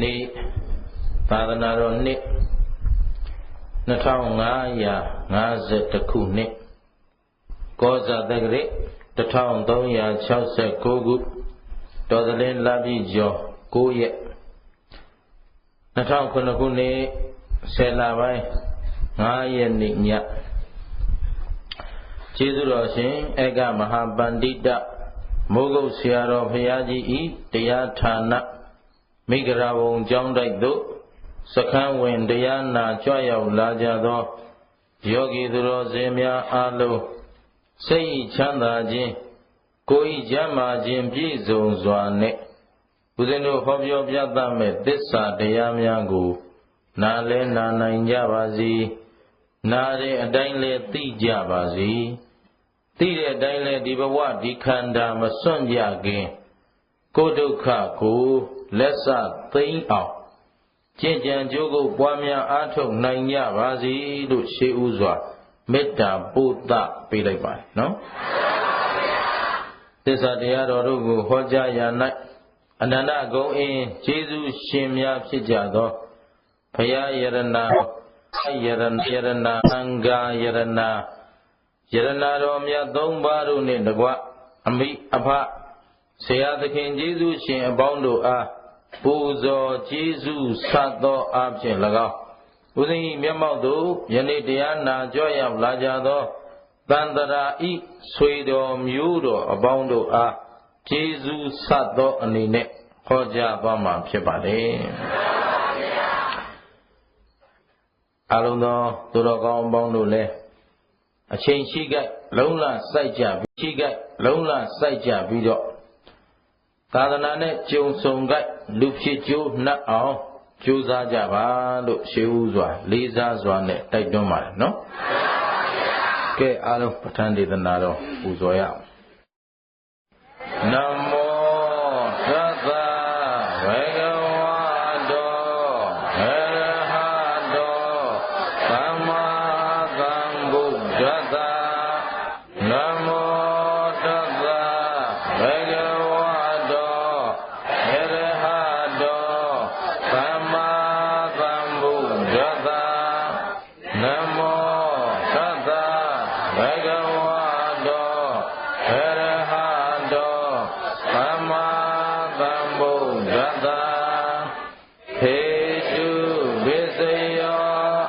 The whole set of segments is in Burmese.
နေ့သာသနာတော်နှစ်2550ခုနှစ်ကောဇာတက္ကရာ1369ခုတော်သလင်းလပြည့်ကျော်9ရက်2009ခုနှစ်10လပိုင်း5ရက်နေ့ညကျေးဇူးတော်ရှင်ဧကမဟာပန္တိတမိုးကုတ်ဆရာတော်ဘုရားကြီးဤတရားဌာနမိဂရာဘုံကျောင်းတိုက်သို့စခန်းဝင်တရားနာကြွရောက်လာကြသောယောဂီသူတော်စင်များအားလုံးစိတ်ချမ်းသာခြင်းကိုယ်ဤကျမ်းမာခြင်းပြည့်စုံစွာနဲ့ဦးဇင်းတို့ဟောပြောပြသမဲ့သစ္စာတရားများကိုနားလဲနာနိုင်ကြပါစေနားတဲ့အတိုင်းလဲသိကြပါစေသိတဲ့အတိုင်းလဲဒီဘဝဒီခန္ဓာမစွန့်ကြခင်ကိုယ်ဒုက္ခကိုလက်စသိမ်းအောင်ကျင့်ကြံကြိုးကိုပွားများအားထုတ်နိုင်ကြပါစေလို့ရှေးဥစွာမေတ္တာပို့သပေးလိုက်ပါတယ်နော်သစ္စာတရားတော်တို့ကိုဟောကြားရာ၌အနန္တဂုဏ်အင်းကျေးဇူးရှင်များဖြစ်ကြသောဘုရားယရဏယရဏအင်္ဂါယရဏတော်မြတ်သုံးပါးတို့နှင့်တကွအမိအဖဆရာသခင်ကျေးဇူးရှင်အပေါင်းတို့အားပူဇော်ကျေးဇူးဆပ်သောအားဖြင့်၎င်းဦးဇင်း၏မျက်မှောက်သို့ယနေ့တရားနာကြွရောက်လာကြသောတန်တရာဤဆွေတော်မျိုးတော်အပေါင်းတို့အားကျေးဇူးဆပ်သောအနေနဲ့ဟောကြားသွားမှာဖြစ်ပါတယ်အားလုံးသောသူတော်ကောင်းအပေါင်းတို့လည်းအချိန်ရှိကြလုံးလစိုက်ကြပြီးရှိကြလုံးလစိုက်ကြပြီးတော့သာသနာနဲ့ကြုံဆုံကြလူဖြစ်ကျိုးနှက်အောင်ကြိုးစားကြပါလို့ရှေးဦးစွာလေးစားစွာနဲ့တိုက်တွန်းပါတယ်နော်ကဲအားလုံးပဋ္ဌာန်းဒေသနာတော်ပူဇော်ရအောင်နမောသတ္တဝေကဝါတောအရဟတောသမ္မာသမ္ဗုဒ္ဓတ္တနမောသတ္တဝေကဝါတောအရဟတောသမ္မာသမ္ဗုဒ္ဓတ္တနမောသတ္တဝေကဝါတောအရဟတောသမ္မာသမ္ဗုဒ္ဓတ္တဟေတုပစ္စယော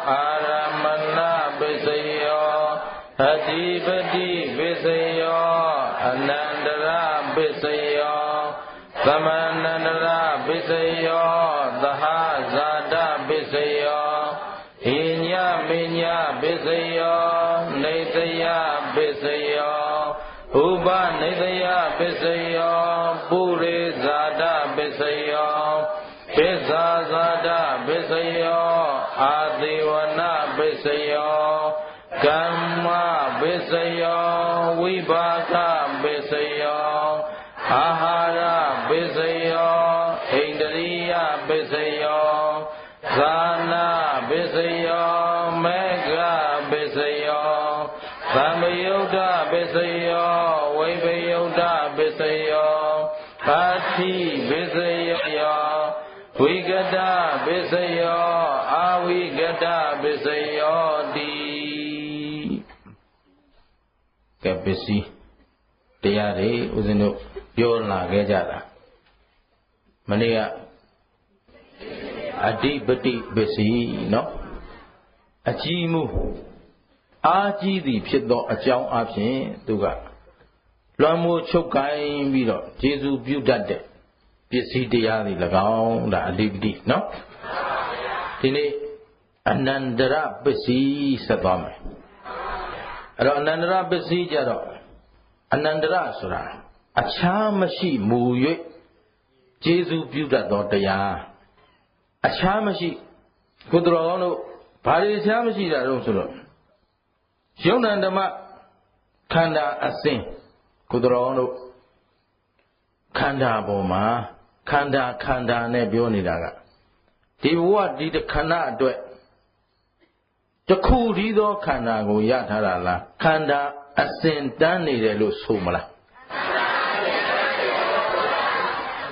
အာရမဏပစ္စယောအဓိပတိပစ္စယောအနန္တရပစ္စယောသမန္တရပစ္စယောသဟဇာတပစ္စယောဟိညမိညပစ္စယောနေတယပစ္စယောဥပနေတယပစ္စယောပုရိဇာတပစ္စယောပစ္စာဇာတပစ္စယောအာသေဝနာပစ္စယောကမ္မပစ္စယောဝိပါကပစ္စယောအာဟာရပစ္စယောဣန္ဒရိယပစ္စယောဇာနာပစ္စယောမေဃပစ္စယောသံဃယုဒ္ဓပစ္စယောဝိပယုဒ္ဓပစ္စယောပါတိပစ္စယောဝိကတပစ္စယောအာဝိကတပစ္စယောတိကဲပစ္စည်းတရားတွေဦးဇင်းတို့ပြောလာခဲ့ကြတာမနေ့ကအဓိပတိပစ္စည်းเนาะအကြီးမှုအားကြီးသည်ဖြစ်သောအကြောင်းအဖြစ်သူကလွှမ်းမိုးချုပ်ကိုင်းပြီးတော့ကျေစုပြုတတ်တဲ့ပစ္စည်းတရားတွေ၎င်းဒါအဓိပတိเนาะဒီနေ့အနန္တရပစ္စည်းဆက်သွားမယ်အဲ့တော့အနန္တရပစ္စည်းကြတော့အနန္တရဆိုတာအခြားမရှိမူ၍ကျေစုပြုတတ်သောတရားအခြားမရှိကိုယ်တော်ကောင်းတို့ဘာတွေအခြားမရှိတာတော့ဆိုတော့ယုံ nant ဓမ္မခန္ဓာအစဉ်ကိုယ်တော်ကောင်းတို့ခန္ဓာပေါ်မှာခန္ဓာနဲ့ပြောနေတာကဒီဘဝဒီခန္ဓာအတွက်တစ်ခုတည်းသောခန္ဓာကိုရထားတာလားခန္ဓာအစဉ်တန်းနေတယ်လို့ဆိုမလား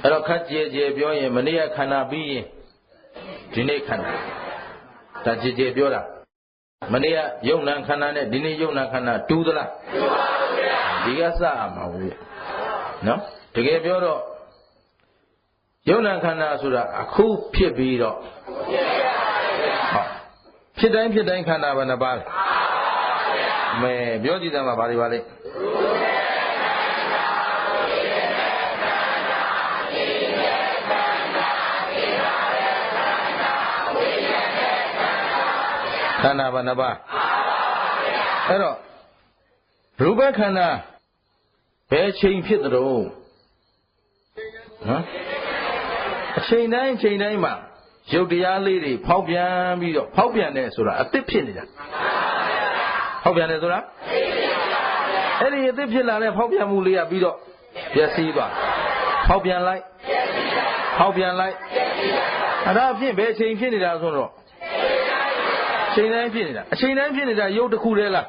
အဲ့တော့ခက်ကြဲကြဲပြောရင်မနေ့ကခန္ဓာပြီးရင် ဒီနေ့ခန္ဓာဒါကြည်ကြည်ပြောတာမနေ့ကယုံနာခန္ဓာနဲ့ဒီနေ့ယုံနာခန္ဓာတူသလားတူပါဘူးဗျာဒီကစရမှာဘူးနော်တကယ်ပြောတော့ယုံနာခန္ဓာဆိုတာအခုဖြစ်ပြီးတော့ဖြစ်တိုင်းဖြစ်တိုင်းခန္ဓာဘယ်နှပါလဲမဲပြောကြည့်တယ်မှာဘာတွေပါလဲခန္ဓာဘယ်နှပါအဲ့တော့ရူပခန္ဓာဘယ်ချိန်ဖြစ်တဲ့တော့နော်အချိန်တိုင်းမှာရုပ်တရားလေးတွေဖောက်ပြန်ပြီးတော့ဖောက်ပြန်တယ်ဆိုတာအသစ်ဖြစ်နေတာဖောက်ပြန်တယ်ဆိုတာအဲ့ဒီအသစ်ဖြစ်လာတဲ့ဖောက်ပြန်မှုလေးကပြီးတော့ပျက်စီးသွားဖောက်ပြန်လိုက်အဲ့ဒါဖြင့်ဘယ်ချိန်ဖြစ်နေတာဆိုတော့အချိန်တိုင်းဖြစ်နေတာရုပ်တစ်ခုတည်းလား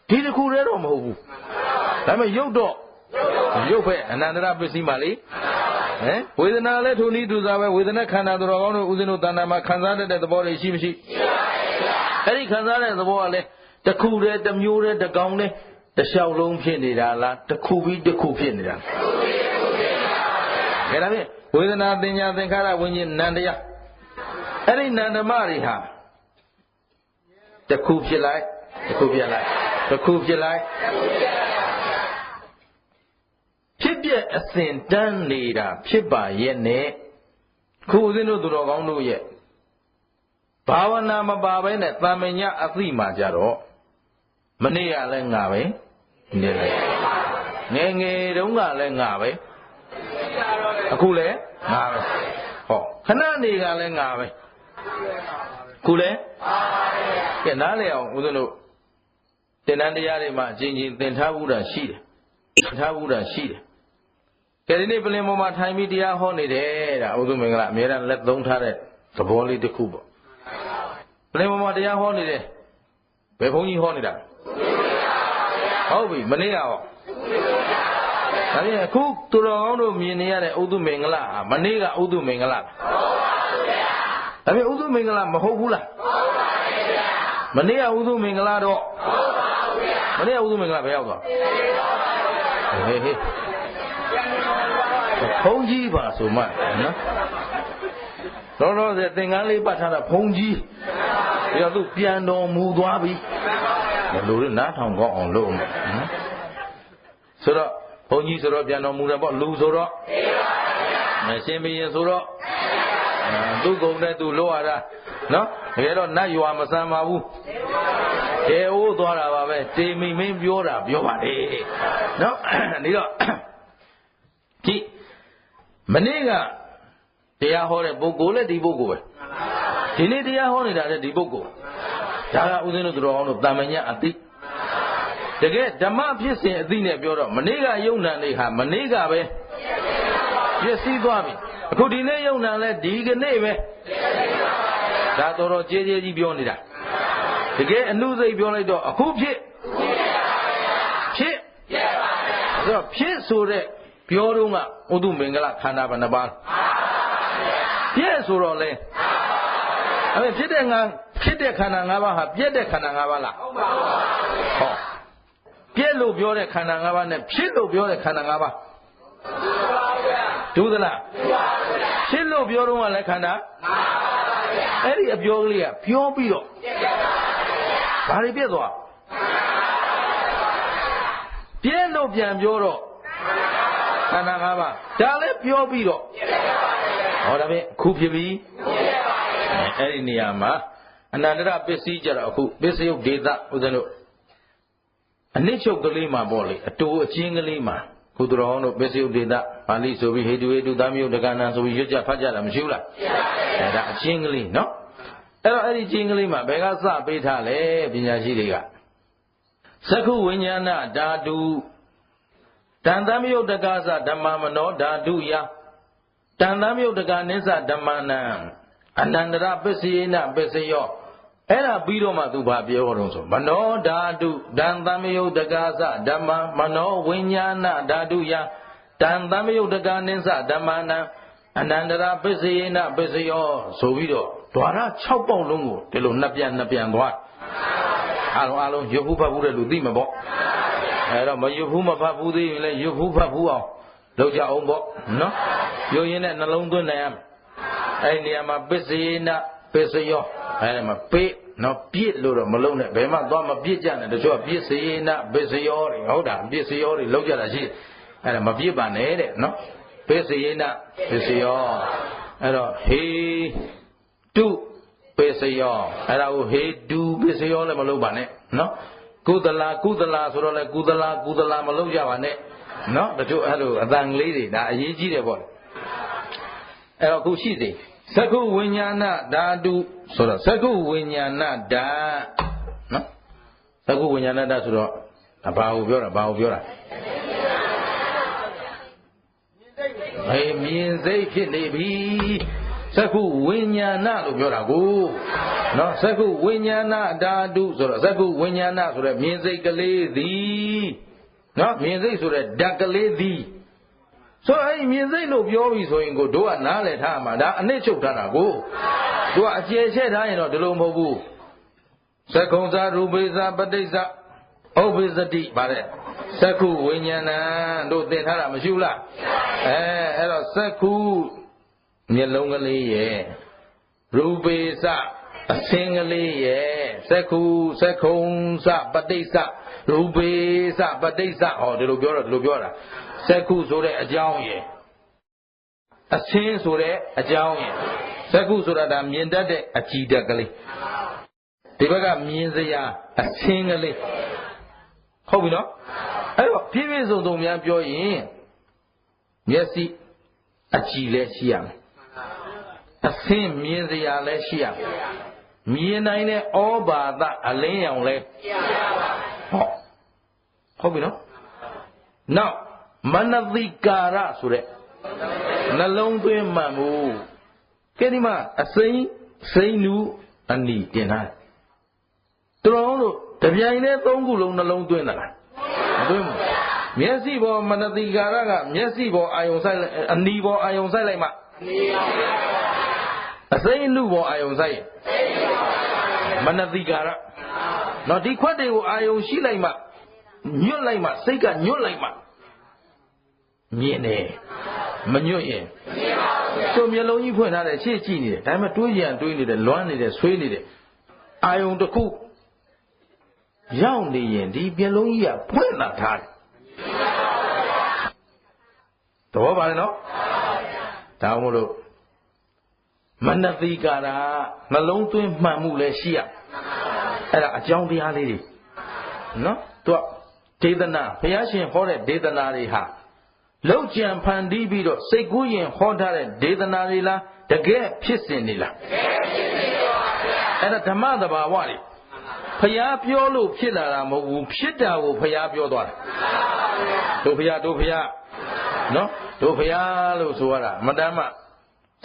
ဒီတစ်ခုတည်းတော့မဟုတ်ဘူးဒါပေမဲ့ရုပ်တော့ရုပ်ပဲအနန္တရပစ္စည်းပါလေဝေဒနာလည်းထိုနည်းတူစားပဲဝေဒနာခန္ဓာတော်ကောင်းတို့ဥစဉ်တို့တဏ္ဍာမှာခံစားတတ်တဲ့သဘောတွေရှိမရှိအဲ့ဒီခံစားတဲ့သဘောကလည်းတစ်ခုတည်းတစ်မျိုးတည်းတစ်ကောင်တည်းတစ်လျှောက်လုံးဖြစ်နေတာလားတစ်ခုပြီးတစ်ခုဖြစ်နေတာဒါဖြင့်ဝေဒနာသင်ညာသင်္ခါရဝိညာဉ်နံတရားအဲ့ဒီနန္ဒမတွေဟာတစ်ခုဖြစ်လိုက်ဖြစ်ပြအစဉ်တန်းနေတာဖြစ်ပါရဲ့နဲ့ခုဦးဇင်းတို့သူတော်ကောင်းတို့ရဲ့ဘာဝနာမပါဘဲနဲ့တာမညအသိမှကြတော့မနေ့ကလည်းငါပဲနေလိုက်ငယ်တုန်းကလည်းငါပဲအခုလည်းငါပဲဟောခဏနေကလည်းငါပဲခုလည်းကဲနားလေအောင်ဦးဇင်းတို့သင်္นานတရားတွေမှာအချင်းချင်းသင်ထားဘူးတာရှိတယ်ကဲဒီနေ့ပလင်ပေါ်မှာထိုင်ပြီးတရားဟောနေတယ်ဒါဥဒုမင်္ဂလာအများအားလက်သုံးထားတဲ့သဘောလေးတစ်ခုပေါ့ပလင်ပေါ်မှာတရားဟောနေတယ်ဘယ်ဘုန်းကြီးဟောနေတာဟုတ်ပြီမနေ့ကဟောဒါဖြင့်အခုသူတော်ကောင်းတို့မြင်နေရတဲ့ဥဒုမင်္ဂလာမနေ့ကဥဒုမင်္ဂလာဒါဖြင့်ဥဒုမင်္ဂလာမဟုတ်ဘူးလားမနေ့ကဥဒုမင်္ဂလာတော့မနေ့ကဥဒုမင်္ဂလာဘယ်ရောက်သွားဟေးဘုန်းကြီးပါဆိုမှနော်တော့သင်္ကန်းလေးပတ်ထားတာဘုန်းကြီးပြီးတော့သူပြန်တော်မူသွားပြီလူတွေနားထောင်ကောင်းအောင်လုပ်မယ်နော်ဆိုတော့ဘုန်းကြီးဆိုတော့ပြန်တော်မူတယ်ပေါ့လူဆိုတော့မရှင်ဘီရင်ဆိုတော့သူ့ကုံနဲ့သူလို့ရတာနော်တကယ်တော့နတ်ရွာမဆန်ပါဘူးတဲအိုးသွားတာပါပဲတေမိမင်းပြောတာပြောပါလေနော်ဒီတော့ကြည့်မနေ့ကတရားဟောတဲ့ပုဂ္ဂိုလ်လည်းဒီပုဂ္ဂိုလ်ပဲဒီနေ့တရားဟောနေတာလည်းဒီပုဂ္ဂိုလ်ဒါကဥစဉ်တို့သူတော်အောင်တို့တာမညအသိတကယ်ဓမ္မဖြစ်စဉ်အသိနဲ့ပြောတော့မနေ့ကယုံနာနေဟာမနေ့ကပဲပြည့်စည်သွားပြီအခုဒီနေ့ယုံနာလဲဒီကနေ့ပဲဒါတော်ကြေးကြီးပြောနေတာတကယ်အနုစိတ်ပြောလိုက်တော့အခုဖြစ်ဆိုတော့ဖြစ်ဆိုတဲ့ပြောတော့ကဥဒုမင်္ဂလာခန္ဓာဘယ်နှပါပြည့်ဆိုတော့လဲအဲ့ဖြစ်တဲ့ခန္ဓာ၅ပါးဟာပြည့်တဲ့ခန္ဓာ၅ပါးလားဟုတ်ပါဘူးဟောပြည့်လို့ပြောတဲ့ခန္ဓာ၅ပါးနဲ့ဖြစ်လို့ပြောတဲ့ခန္ဓာ၅ပါးဒုသလားဖြစ်လို့ပြောတော့ကလည်းခန္ဓာအဲ့ဒီအပြောကလေးကပြောပြီးတော့ဘာတွေပြည့်သွားပြည့်လို့ပြန်ပြောတော့ခန္ဓာ၅ပါးဒါလည်းပြောပြီးတော့ဟောဒါဖြင့်ခုဖြစ်ပြီအဲ့ဒီနေရာမှာအနန္တရပစ္စည်းကြတော့အခုပစ္စယုတ်ဒေသဥစဉ်တို့အနစ်ချုပ်ကလေးမှာပေါ့လေအတူအချင်းကလေးမှာခုတော်တို့ပစ္စယုတ်ဒေသပါဠိဆိုပြီးဟေတုဟေတုသမယုတ်တက္ကနာဆိုပြီးရွတ်ကြဖတ်ကြတာမရှိဘူးလားအဲ့ဒါအချင်းကလေးနော်အဲ့တော့အဲ့ဒီချင်းကလေးမှာဘယ်ကစပေးထားလဲပညာရှိတွေကသက္ခုဝိညာဏဓာတုတန်သမယုတ်တက္ကသဓမ္မမနောဓာတုယတန်သမယုတ်တက္ကနိစ္စဓမ္မနံအနန္တရပစ္စယေနပစ္စယောအဲ့ဒါပြီးတော့မှသူဘာပြောတော့ဆိုမနောဓာတုတန်သမယုတ်တက္ကသဓမ္မမနောဝိညာဏဓာတုယတန်သမယုတ်တက္ကနိစ္စဓမ္မနံ အနန္တရာပစ္စယေနပစ္စယောဆိုပြီးတော့ဓဝါရ6ပေါက်လုံးကိုဒီလိုနှစ်ပြန်သွားအားလုံးရွတ်ဖူးဖတ်ဖူးတဲ့လူသိမှာပေါ့အဲ့တော့မရွတ်ဖူးမဖတ်ဖူးသေးရင်လည်းရွတ်ဖူးဖတ်ဖူးအောင်လုပ်ကြအောင်ပေါ့နော်ရွတ်ရင်းနဲ့နှလုံးသွင်းနိုင်ရမယ်အဲ့ဒီနေရာမှာပစ္စယေနပစ္စယောအဲ့ဒီမှာပိနော်ပြစ်လို့တော့မလုံးနဲ့ဘယ်မှသွားမပြစ်ကြနဲ့တချို့ကပစ္စယေနပစ္စယောတွေဟုတ်တာပစ္စယောတွေလောက်ကြတာရှိအဲ့ဒါမပြစ်ပါနဲ့တဲ့နော်ပစ္စယေနပစ္စယောအဲ့တော့ဟေတုပစ္စယောအဲ့ဒါကိုဟေတုပစ္စယောလည်းမလုပ်ပါနဲ့နော်ကုသလာဆိုတော့လည်းကုသလာမလုပ်ကြပါနဲ့နော်တချို့အဲ့လိုအတန်ကလေးတွေဒါအရေးကြီးတယ်ပေါ့အဲ့တော့ခုရှိသေးသက္ခုဝိညာဏဓာတုဆိုတော့သက္ခုဝိညာဏဓာနော်သက္ခုဝိညာဏဓာဆိုတော့ဘာကိုပြောတာမြင်စိတ်ဖြစ်နေပြီသက္ခုဝိညာဏလို့ပြောတာကိုနော်သက္ခုဝိညာဏဓာတုဆိုတော့သက္ခုဝိညာဏဆိုတဲ့မြင်စိတ်ကလေးသည်နော်မြင်စိတ်ဆိုတဲ့ဓာတ်ကလေးသည်ဆိုတော့အဲ့မြင်စိတ်လို့ပြောပြီဆိုရင်ကိုတို့ကနားလည်ထားမှာဒါအနစ်ချုပ်ထားတာကိုတို့ကအကျယ်ချဲ့ထားရင်တော့ဒီလိုမဟုတ်ဘူးသက္ကုံသာရူပိသာပဋိစ္စဥပ္ပစ္စတိဗါတဲ့သက္ခုဝိညာဏတို့သင်ထားတာမရှိဘူးလားအဲ့တော့သက္ခုမျက်လုံးကလေးရဲ့ရူပိစအစင်းကလေးရဲ့သက္ခုသက္ခုံစပဋိစ္စရူပိစပဋိစ္စဟောဒီလိုပြောတာသက္ခုဆိုတဲ့အကြောင်းရယ်အစင်းဆိုတဲ့အကြောင်းရယ်သက္ခုဆိုတာဒါမြင်တတ်တဲ့အကြည်တက်ကလေးဒီဘက်ကမြင်စရာအစင်းကလေးဟုတ်ပြီနော်အဲ့တော့ပြည့်ပြည့်စုံစုံများပြောရင်မျက်စိအကြည်လည်းရှိရမယ်အစင်းမြင်စရာလည်းရှိရမယ်မြင်နိုင်တဲ့ဩဘာသအလင်းရောင်လည်းရှိရပါဟုတ်ပြီနော်နောက်မနတိကာရဆိုတဲ့နှလုံးသွင်းမှန်မှုကဲဒီမှာအစိမ့်နူအနီတင်ထားတယ်တော်တို့တပြိုင်တည်း၃ခုလုံးနှလုံးသွင်းတာလားမသွင်းဘူးမျက်စိပေါ်မနတိကာရကမျက်စိပေါ်အာယုံဆိုင်အနီပေါ်အာယုံဆိုင်လိုက်မှအစိမ့်နူပေါ်အာယုံဆိုင်မနတိကာရနော်ဒီခွက်တွေကိုအာယုံရှိလိုက်မှညွတ်လိုက်မှစိတ်ကညွတ်လိုက်မှမြင်တယ်မညွတ်ရင်သူ့မျက်လုံးကြီးဖွင့်ထားတယ်ရှေ့ကြည့်နေတယ်ဒါပေမဲ့တွေးရင်တွေးနေတယ်လွမ်းနေတယ်ဆွေးနေတယ်အာယုံတစ်ခုရောက်နေရင်ဒီမျက်လုံးကြီးကဖွင့်လာထားတယ်သဘောပါလေနော်ဒါမို့လို့မနတိကာရနှလုံးသွင်းမှန်မှုလည်းရှိရအဲ့ဒါအကြောင်းတရားလေးတွေနော်သူကဒေသနာဘုရားရှင်ဟောတဲ့ဒေသနာတွေဟာလောက်ကြံဖန်တီးပြီးတော့စိတ်ကူးရင်ဟောထားတဲ့ဒေသနာတွေလားတကယ်ဖြစ်စဉ်တွေလားအဲ့ဒါဓမ္မသဘာဝတွေဘုရားပြောလို့ဖြစ်လာတာမဟုတ်ဘူးဖြစ်တာကိုဘုရားပြောသွားတယ်တို့ဘုရားနော်တို့ဘုရားလို့ဆိုရတာမတမ်းမှ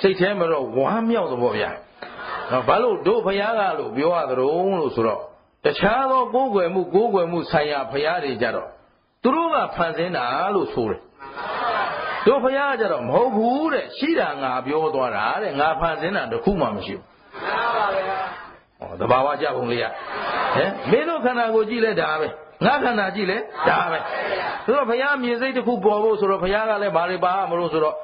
စိတ်ထဲမှာတော့ဝမ်းမြောက်သဘောဗျာနော်ဘာလို့တို့ဘုရားကလို့ပြောရသတုံးလို့ဆိုတော့တခြားသောကိုးကွယ်မှုဆိုင်ရာဘုရားတွေကြတော့သူတို့ကဖန်ဆင်းတာလို့ဆိုတယ်တို့ဘုရားကကြတော့မဟုတ်ဘူးတဲ့ရှိတာငါပြောသွားတာတဲ့ငါဖန်ဆင်းတာတခုမှမရှိဘူးမှန်ပါဗျာဟောတဘာဝကြပုံလေးရမင်းတို့ခန္ဓာကိုကြည့်လဲဒါပဲငါခန္ဓာကြည့်လဲဒါပဲဆိုတော့ဘုရားမြင်စိတ်တစ်ခုပေါ်ဖို့ဆိုတော့ဘုရားကလည်းဘာတွေပါမလို့ဆိုတော့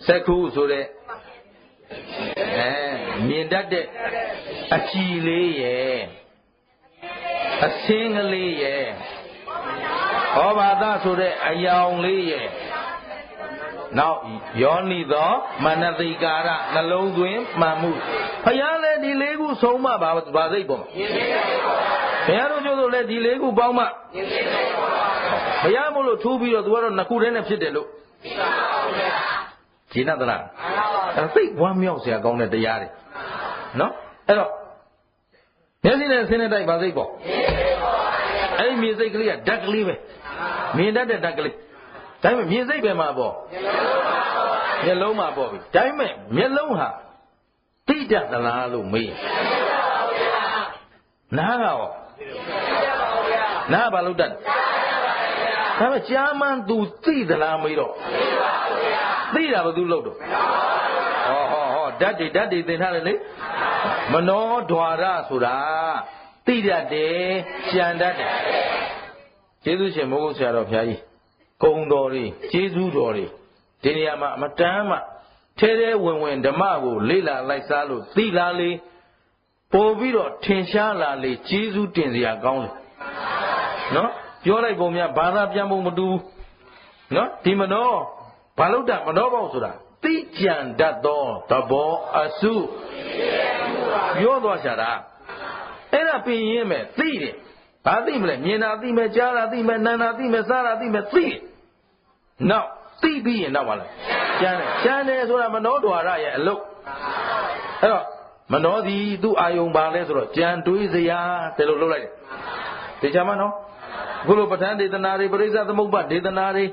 သက္ခုဆိုတဲ့မြင်တတ်တဲ့အကြည်လေးရဲ့အစင်းကလေးရဲ့ဩဘာသဆိုတဲ့အယောင်လေးရဲ့နောက်ယောနိသောမနတိကာရနှလုံးသွင်းမှန်မှုဘုရားလည်းဒီ၄ခုဆုံးမပါစိတ်ပေါ့ဘုရားတို့ကျိုးဆိုလည်းဒီ၄ခုပေါင်းမှဘုရားမို့လို့ထူးပြီးတော့သူကတော့နှစ်ခုတည်းနဲ့ဖြစ်တယ်လို့ရှင်းသလားစိတ်ဝမ်းမြောက်စရာကောင်းတဲ့တရားတွေနော်အဲ့တော့မျက်စိနဲ့ဆင်းတဲ့တိုက်ပါစိတ်ပေါ့အဲ့ဒီမြင်စိတ်ကလေးကဓာတ်ကလေးပဲမြင်တတ်တဲ့ဓာတ်ကလေးဒါပေမဲ့မြင်စိတ်ပဲမှာပေါ့မျက်လုံးမှာပေါ့ပြီဒါပေမဲ့မျက်လုံးဟာတိတတ်သလားလို့မေးနားကရော နားဘာလို့တတ်ဒါပေမဲ့ကြာမှန်သူသိသလားမေးတော့သိတာဘာသူလို့တော့ဟောဓာတ်တွေသင်ထားတယ်လေမနောဒွါရဆိုတာသိတတ်တယ်ကြံတတ်တယ်ကျေးဇူးရှင်မိုးကုတ်ဆရာတော်ဘုရားကြီးကုံတော်တွေကျေးဇူးတော်တွေဒီနေရာမှာအမတမ်းမှထဲထဲဝင်ဓမ္မကိုလေ့လာလိုက်စားလို့သိလာလေပို့ပြီးတော့ထင်ရှားလာလေကျေးဇူးတင်စရာကောင်းတယ်နော်ပြောလိုက်ပုံများဘာသာပြန်ပုံမတူနော်ဒီမနောဘာလို့တာမနောပေါ့ဆိုတာသိကြံတတ်သောသဘောအစုပြောသွားချတာအဲ့ဒါပြင်ရင်မဲ့သိတယ်ဘာသိမလဲမြင်တာသိမယ်ကြားတာသိမယ်နားတာသိမယ်စားတာသိမယ်သိတယ်နောက်သိပြီးရင်နောက်ပါလားကျမ်းတယ်ဆိုတာမနောဒွါရရဲ့အလုပ်အဲ့တော့မနောသည်သူ့အာယုံပါလဲဆိုတော့ကြံတွေးစရာတယ်လို့လုပ်လိုက်တယ်ဒီချာမနော်အခုလိုပဋ္ဌာန်းဒေသနာတွေပရိစ္ဆသမုပ္ပါဒေသနာတွေ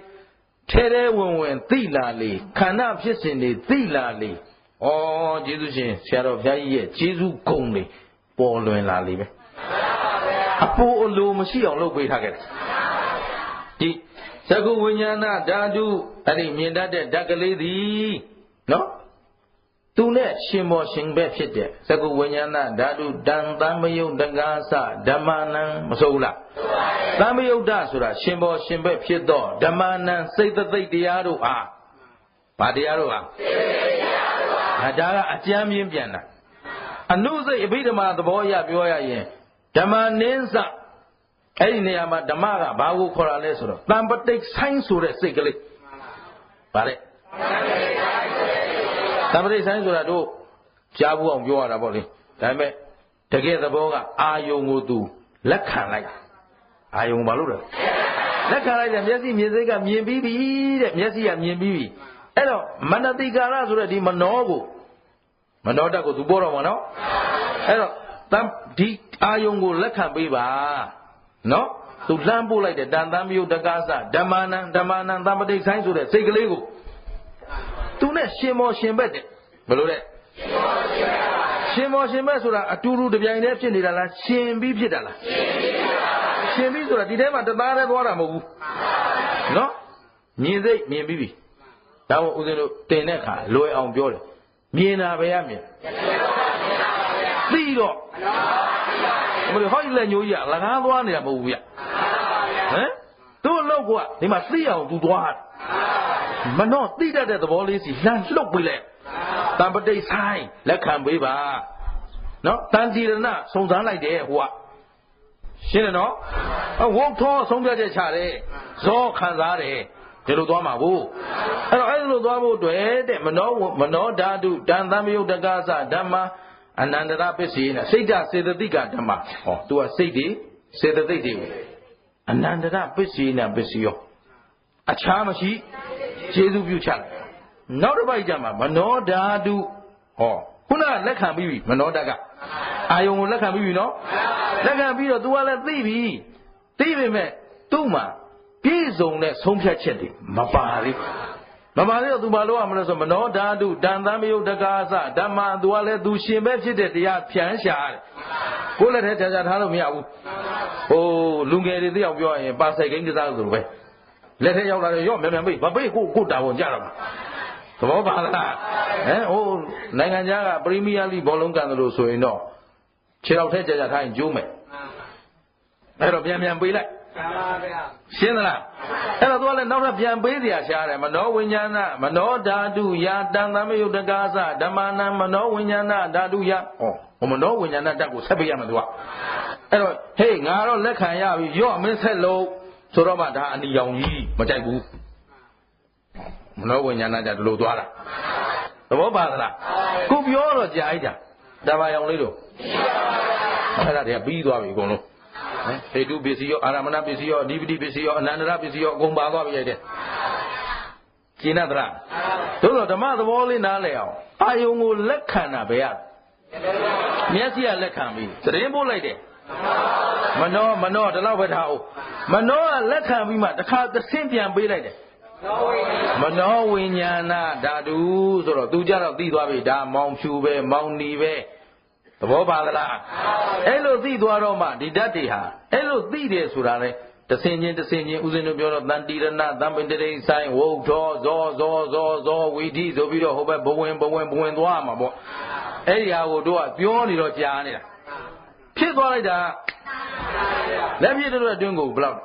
ထဲထဲဝင်သိလာလေခန္ဓာဖြစ်စဉ်တွေသိလာလေဩကျေးဇူးရှင်ဆရာတော်ဘုရားကြီးရဲ့ကျေးဇူးဂုဏ်တွေပေါ်လွင်လာလေပဲအပူအလိုမရှိအောင်လုပ်ပေးထားခဲ့တယ်ဒီသကုဝိညာဏဓာတုအဲ့ဒီမြင်တတ်တဲ့ဓာတ်ကလေးသည်နော်သူနဲ့ရှင်မောရှင်ဘက်ဖြစ်တဲ့သကုဝိညာဏဓာတုတံသံမယုတ်တကားစဓမ္မနံမဆိုးလားသံမယုတ်တဆိုတာရှင်မောရှင်ဘက်ဖြစ်သောဓမ္မနံစိတ်သိက်တရားတို့အားဗာတရားတို့အားဒါကအကျမ်းမြင်ပြန်တာအနုစိတ်အဘိဓမ္မာသဘောအရပြောရရင်ဓမ္မနင်းစအဲ့ဒီနေရာမှာဓမ္မကဘာကိုခေါ်တာလဲဆိုတော့တံပတိတ်ဆိုင်ဆိုတဲ့စိတ်ကလေးဗါလေတံပတိတ်ဆိုင်ဆိုတာတို့ကြားဘူးအောင်ပြောရတာပေါ့လေဒါပေမဲ့တကယ်သဘောကအာယုံကိုသူလက်ခံလိုက်အာယုံဘာလို့လဲလက်ခံလိုက်တယ်မျက်စိမြင်စိတ်ကမြင်ပြီးပြီတဲ့မျက်စိကမြင်ပြီးပြီအဲ့တော့မနတိကာရဆိုတဲ့ဒီမနောဓာတ်ကိုသူပေါ်တော့မှာနော်အဲ့တော့ဒီအာယုံကိုလက်ခံပေးပါနော်သူလှမ်းပို့လိုက်တဲ့တန်တမ်းမျိုးတကားစဓမ္မနံသံပတိတ်ဆိုင်ဆိုတဲ့စိတ်ကလေးကိုသူနဲ့ရှင်မောရှင်ဘက်တဲ့ဘယ်လိုလဲရှင်မောရှင်ဘက်ဆိုတာအတူတူတပြိုင်တည်းဖြစ်နေတာလားရှင်ပြီးဖြစ်တာလားရှင်ပြီးဆိုတာဒီထဲမှာတသားတည်းသွားတာမဟုတ်ဘူးနော်မြင်စိတ်မြင်ပြီးပြီဒါမို့ဦးဇင်းတို့တင်တဲ့အခါလွယ်အောင်ပြောတယ်မြင်တာပဲရမြင်သိတော့မလို့ဟောဒီလက်ညိုးကြီးကလကားသွားနေတာမဟုတ်ဘူးဗျဟမ်သူ့အလုပ်ကဒီမှာသိအောင်သူသွားတယ်မနှောသိတတ်တဲ့သဘောလေးစီလှမ်းလှုပ်ပေးလိုက်တံပတိတ်ဆိုင်လက်ခံပေးပါနော်တန်တီရဏစုံစမ်းလိုက်တယ်ဟိုကရှင်းတယ်နော်ဝုတ်ထောဆုံးဖြတ်ချက်ချတယ်ဇောခံစားတယ်ဒီလိုသွားမှာဘူးအဲ့တော့အဲ့လိုသွားဖို့တွေ့တဲ့မနောဓာတုတန်သံယုတ်တကားစဓမ္မအနန္တရပစ္စည်းနဲ့စိတ်ဓာစေတသိကဓမ္မဟောသူကစိတ်တွေစေတသိက်တွေအနန္တရပစ္စည်းနဲ့ပစ္စည်းရောအခြားမရှိကျေစုပြုချတယ်နောက်တစ်ပိုက်ကြမှာမနောဓာတုဟောခုနလက်ခံပြီးပြီမနောဓာတ်ကအာယုံကိုလက်ခံပြီးပြီနော်လက်ခံပြီးတော့ तू ကလည်းသိပြီသိပေမဲ့သူ့မှာပြည့်စုံတဲ့ဆုံးဖြတ်ချက်တွေမပါသေးမပါသေးတော့ तू ဘာလို့ရမလဲဆိုမနောဓာတုတန်တမ်းမယုတ်တကားစဓမ္မ तू ကလည်း तू ရှင်ပဲဖြစ်တဲ့တရားဖြန်းရှာတယ်ကိုယ်လည်းထဲကြာထားလို့မရဘူးဟိုလူငယ်တွေသိအောင်ပြောရင်ပါဆိုင်ကိန်းကစားလို့ပဲလက်ထဲရောက်လာတယ်ရော့မြန်ပိတ်မပိတ်ကိုတာဝန်ကြတော့မှာသဘောပါလားဟမ်ဟိုနိုင်ငံခြားကပရီးမီးယားလိဘောလုံးကန်တယ်လို့ဆိုရင်တော့ခြေထောက်ထဲကြာထားရင်ကျိုးမယ်အဲ့တော့ပြန်ပေးလိုက်ရှင်းသလားအဲ့တော့သူကလည်းနောက်ထပ်ပြန်ပေးเสียရှားတယ်မနောဝိညာဏမနောဓာတုယတန်သမယုတ်တကားစဓမ္မနာမနောဝိညာဏဓာတုယဟောမနောဝိညာဏဓာတ်ကိုဆက်ပေးရမယ်သူကအဲ့တော့ဟေးငါတော့လက်ခံရပြီရော့မင်းဆက်လို့ဆိုတော့မှဒါအနီရောင်ကြီးမကြိုက်ဘူးမနောဝိညာဏဓာတ်ဒီလိုသွားတာသဘောပါသလားခုပြောတော့ကြာအိုက်တာတဘာရောင်လေးတို့အဲ့ဒါတည်းပြီးသွားပြီအကုန်လုံးဟေတုပစ္စည်းရောအာရမဏပစ္စည်းရောအနိပတိပစ္စည်းရောအနန္တရပစ္စည်းရောအကုန်ပါသွားပြီရဲ့ကျင့်တလားတို့တော့ဓမ္မသဘောလေးနားလည်အောင်အာယုံကိုလက်ခံတာပဲရမျက်စိကလက်ခံပြီးသတင်းပို့လိုက်တယ်မနောဒီလောက်ပဲထားအောင်မနောကလက်ခံပြီးမှတစ်ခါသဆင့်ပြန်ပေးလိုက်တယ်မနောဝိညာဏဓာတုဆိုတော့သူကြတော့သိသွားပြီဒါမောင်ဖြူပဲမောင်နီပဲ ဘောပါလားအဲ့လိုသိသွားတော့မှဒီဓာတ်တွေဟာအဲ့လိုသိတယ်ဆိုတာလေတဆင်ချင်းဥစဉ်တို့ပြောတော့တန်တိရဏသံပင်တရိဆိုင်ဝုထောဇောဝီဓိဆိုပြီးတော့ဟိုဘက်ဘဝင်သွားမှာပေါ့အဲ့ဒီဟာကိုတို့ကပြောနေတော့ကြားနေတာဖြစ်သွားလိုက်တာလက်ဖြစ်တဲ့အတွင်းကိုဘယ်လောက်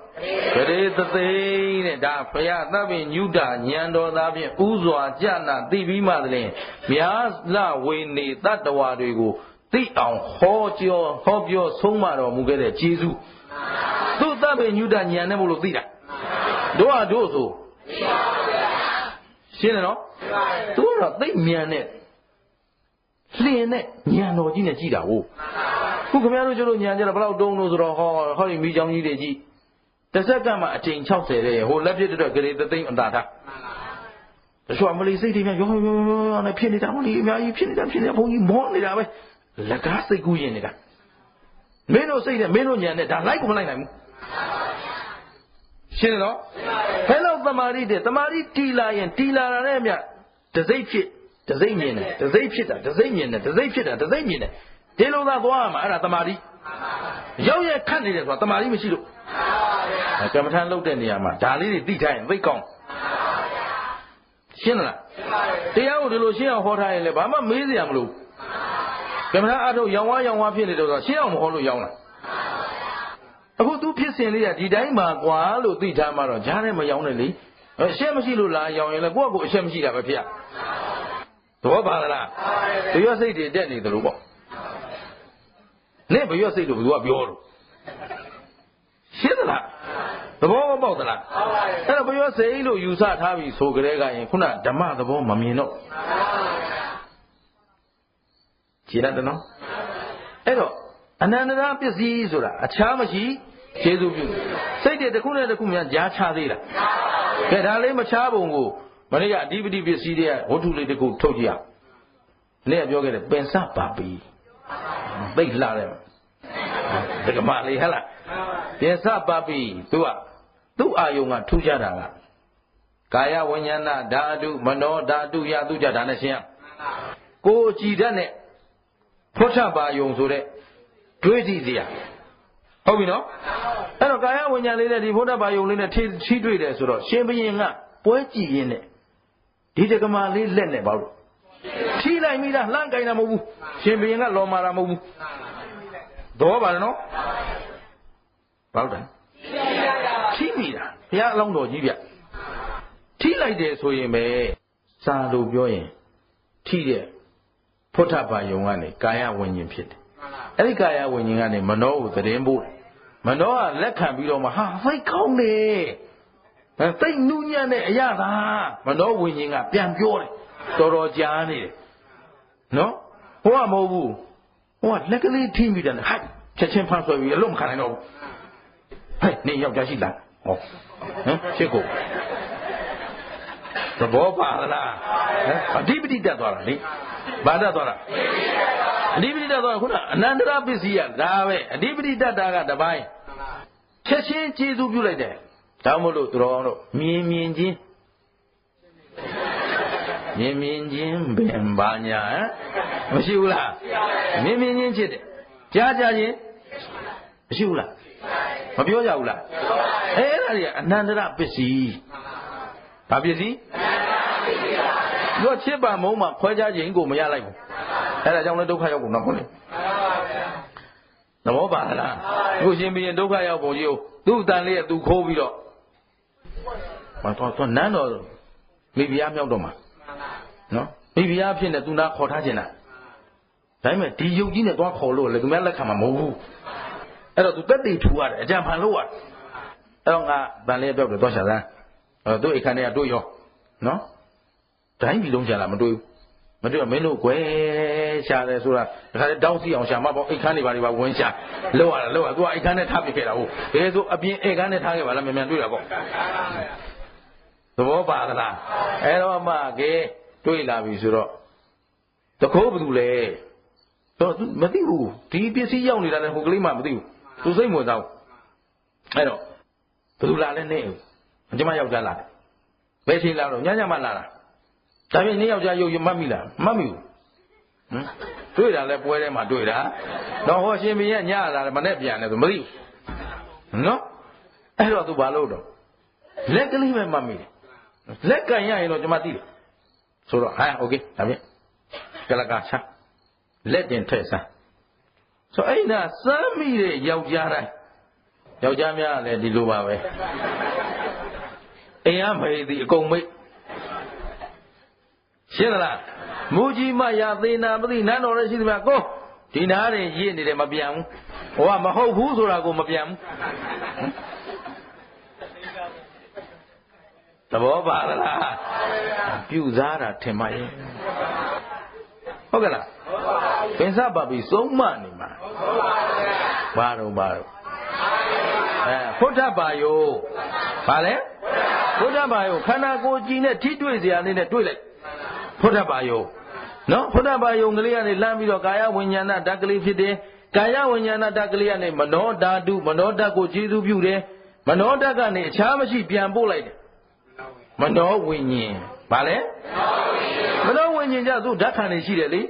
ဂရေသသိန်းတဲ့ဒါဘုရားသဗ္ဗညုတဉာဏ်တော်သားဖြင့်ဥစွာကြနာသိပြီးမှတည်းမြားလဝေနေတတ္တဝါတွေကိုသိအောင်ဟောပြောဆုံးမတော်မူခဲ့တဲ့ကျေးဇူးသူသဗ္ဗညုတဉာဏ်နဲ့မို့လို့သိတာတို့ဆိုရှင်းတယ်နော်သူကတော့သိမြန်တဲ့လျင်နဲ့ဉာဏ်တော်ကြီးနဲ့ကြည့်တာဟုတ်ခုခင်ဗျားတို့ကျတော့ဉာဏ်ကြတော့ဘယ်လောက်တုံးလို့ဆိုတော့ဟောဒီမိချောင်းကြီးတွေကြည့်တစ်စက္ကန့်မှအချိန်60တဲ့ဟိုလက်ဖြစ်တဲ့ဂရေသသိန်းအတာထားတချို့မလီစိတ်တွေများရောနဲ့ဖြစ်နေတာမလီအများကြီးဖြစ်နေတာဘုန်းကြီးမောနေတာပဲလက်ကားစိတ်ကူးရင်နေတာမင်းတို့စိတ်နဲ့မင်းတို့ဉာဏ်နဲ့ဒါလိုက်ကိုမလိုက်နိုင်ဘူးရှင်းတယ်နော်ဘယ်လောက်တမာရီတဲ့တမာရီတီလာရင်တီလာတာနဲ့မြတ်တစိမ့်ဖြစ်တစိမ့်မြင်တယ်တစိမ့်ဖြစ်တာတစိမ့်မြင်တယ်တစိမ့်ဖြစ်တာတစိမ့်မြင်တယ်ဒီလိုသာသွားရမှာအဲ့ဒါတမာရီရောက်ရခတ်နေတယ်ဆိုတာတမာရီမရှိလို့ကမ္မထမ်းလုပ်တဲ့နေရာမှာဒါလေးတွေသိထားရင်သိကောင်းရှင်းလားတရားကိုဒီလိုရှင်းအောင်ဟောထားရင်လည်းဘာမှမေးစရာမလိုကမ္မထမ်းအထုတ်ရောင်ဝါဖြစ်နေတော့ရှင်းအောင်မဟောလို့ရောင်းတာအခုသူဖြစ်စဉ်လေးကဒီတိုင်းမှာကွာလို့သိထားမှတော့ဂျားနဲ့မရောင်းနဲ့လေအရှက်မရှိလို့လားရောင်းရင်လည်းကိုယ့်အရှက်မရှိတာပဲဖြစ်ရသဘောပါလားဘရွက်စိတ်တွေတက်နေတယ်လို့ပေါ့နဲ့ဘရွက်စိတ်လို့ဘယ်သူကပြောလို့ရှင်းသလားသဘောမပေါက်သလားအဲ့တော့ဘရွက်စိတ်လို့ယူဆထားပြီးဆိုကြတဲ့ကရင်ခုနဓမ္မသဘောမမြင်တော့ကြည်ရတယ်နော်အဲ့တော့အနန္တရာပစ္စည်းဆိုတာအခြားမရှိကျေစုပြုစိတ်တွေတစ်ခုနဲ့တစ်ခုများကြားချသေးလားကဲဒါလေးမချပုံကိုမနေ့ကအဓိပတိပစ္စည်းတွေကဝတ္ထုလေးတစ်ခုထုတ်ကြည့်အောင်နေ့ကပြောခဲ့တယ်ပင်စပါပီသိလှတယ်ဒကမလေးဟဲ့လားပင်စပါပီသူ့အာယုံကထူးခြားတာကကာယဝိညာဏဓာတုမနောဓာတုယတုကြဒါနဲ့ရှင်းကိုကြည်တတ်နဲ့ဖွတ်ထပါယုံဆိုတဲ့တွေးကြည့်စရာဟုတ်ပြီနော်အဲ့တော့ကာယဝိညာဉ်လေးနဲ့ဒီဖွတ်ထပါယုံလေးနဲ့ထိတွေ့တယ်ဆိုတော့ရှင်ဘုရင်ကပွဲကြည့်ရင်းနဲ့ဒီတက္ကမလေးလက်နဲ့ဘာလို့ထိလိုက်မိတာလှမ်းကြိုင်တာမဟုတ်ဘူးရှင်ဘုရင်ကလော်မာတာမဟုတ်ဘူးတော့ပါနော်ဘာလို့လဲထိမိတာဘုရားအလောင်းတော်ကြီးဗျထိလိုက်တယ်ဆိုရင်ပဲစာလို့ပြောရင်ထိတဲ့ဖွတ်ထပါယုံကနေကာယဝိညာဉ်ဖြစ်တယ်အဲ့ဒီကာယဝိညာဉ်ကနေမနောကိုသတင်းပို့မနောကလက်ခံပြီးတော့မှဟာသိကောင်းတယ်သိနူးညံ့တဲ့အရာသာမနောဝိညာဉ်ကပြန်ပြောတယ်တော်ကြားနေတယ်နော်ဟိုကမဟုတ်ဘူးဟိုကလက်ကလေးထိမိတယ်ဟဲ့ချက်ချင်းဖမ်းဆွဲပြီးအလုံးမခံနိုင်တော့ဘူးဟဲ့နေယောက်ျားရှိလားဟောရှစ်ကိုသဘောပါလားအဓိပတိတက်သွားတာလေဘာတက်သွားတာအဓိပတိတက်သွားခုနအနန္တရပစ္စည်းကဒါပဲအဓိပတိတက်တာကတပိုင်းချက်ချင်းကျေစုပြုလိုက်တယ်ဒါမှမဟုတ်သူတော်ကောင်းတို့မြင်ချင်းဘယ်ဘာညာမရှိဘူးလားမြင်ချင်းဖြစ်တယ်ကြားချင်းမရှိဘူးလားမပြောကြဘူးလားအဲ့ဒါတွေကအနန္တရပစ္စည်းဘာပစ္စည်းတို့ချစ်ပါမုန်းမှာခွဲခြားခြင်းကိုမရလိုက်ဘူးအဲ့ဒါကြောင့်လည်းဒုက္ခရောက်ကုန်တော့ဟုတ်လေသဘောပါလားကိုရှင်ဘုရင်ဒုက္ခရောက်ပုံကြီးကိုသူ့အတန်လေးကသူခိုးပြီးတော့တော့နန်းတော်မိဖုရားမြောက်တော့မှာနော်မိဖုရားဖြစ်နေသူနာခေါ်ထားခြင်းလားဒါပေမဲ့ဒီယုတ်ကြီးနဲ့သွားခေါ်လို့လေသူများလက်ခံမှာမဟုတ်ဘူးအဲ့တော့သူတက်တည်ထူရတယ်အကြံဖန်လို့ရတယ်အဲ့တော့ငါဗန်လေးပြောက်တယ်သွားရှာစမ်းသူ့အိမ်ခန်းထဲကတွေ့ရောနော်တိုင်းပြည်လုံးရှာလာမတွေ့ဘူးမတွေ့တော့မင်းတို့ကွယ်ရှာတယ်ဆိုတာဒါခါလေတောင်းစီအောင်ရှာမှာပေါ့အိမ်ခန်းတွေပါဝင်ရှာလောက်ရသူကအိမ်ခန်းနဲ့ထားပြခဲ့တာဟုတ်ဘယ်ဆိုအပြင်အိမ်ခန်းနဲ့ထားခဲ့ပါလားမြန်တွေ့တာပေါ့သဘောပါလားအဲ့တော့မှကဲတွေ့လာပြီဆိုတော့တခိုးဘယ်သူလဲတော့မသိဘူးဒီပစ္စည်းရောက်နေတာလည်းဟိုကလေးမှမသိဘူးသူစိတ်ဝင်စားဘူးအဲ့တော့ဘယ်သူလာလဲနဲ့ကျမယောက်ျားလာတယ်ဘယ်ချိန်လာတော့ညညမှလာတာဒါပြင်နေ့ယောက်ျားရုပ်ရမှတ်မိလားမှတ်မိဘူး တွေ့တာလဲပွဲထဲမှာတွေ့တာတော့ဟောရှင်ဘုရင်ညလာတယ်မနဲ့ပြန်တယ်ဆိုမသိဘူးနော်အဲ့တော့သူဘာလို့တော့လက်ကလေးပဲမှတ်မိတယ်လက်ကင်ရရင်တော့ကျွန်မသိတယ်ဆိုတော့ဟာโอเคဒါဖြင့်ကလကချလက်တင်ထည့်စမ်းဆိုအဲ့ဒါစမ်းမိတဲ့ယောက်ျားတိုင်းယောက်ျားများလည်းဒီလိုပါပဲအိမ်ကမေသည်အကုန်မိတ်ရှင်းသလားမူကြီးမရသေးနာမသိနန်းတော်လည်းရှိသမျှကိုဒီနားတွေရင့်နေတယ်မပြန်ဘူးဟိုကမဟုတ်ဘူးဆိုတာကိုမပြန်ဘူးသဘောပါလားပြုစားတာထင်မှရဲ့ဟုတ်ကဲ့လားပင်စပါပြီစုံမနေမှာဘာတော့ဖုဒ္ဓဘာယောဘာလဲဖုဒ္ဓဘာယောခန္ဓာကိုယ်ကြည်နဲ့ထိတွေ့စရာလေးနဲ့တွေ့လိုက်ဖုဒ္ဓဘာယောနော်ဖုဒ္ဓဘာယောကလေးကနေလမ်းပြီးတော့ကာယဝိညာဏဓာတ်ကလေးဖြစ်တယ်ကာယဝိညာဏဓာတ်ကလေးကနေမနောဓာတုမနောဓာတ်ကိုကျေစုပြုတယ်မနောဓာတ်ကနေအခြားမရှိပြန်ပို့လိုက်တယ်မနောဝိညာဉ်ဘာလဲမနောဝိညာဉ်ကြသူဓာတ်ခံနေရှိတယ်လေ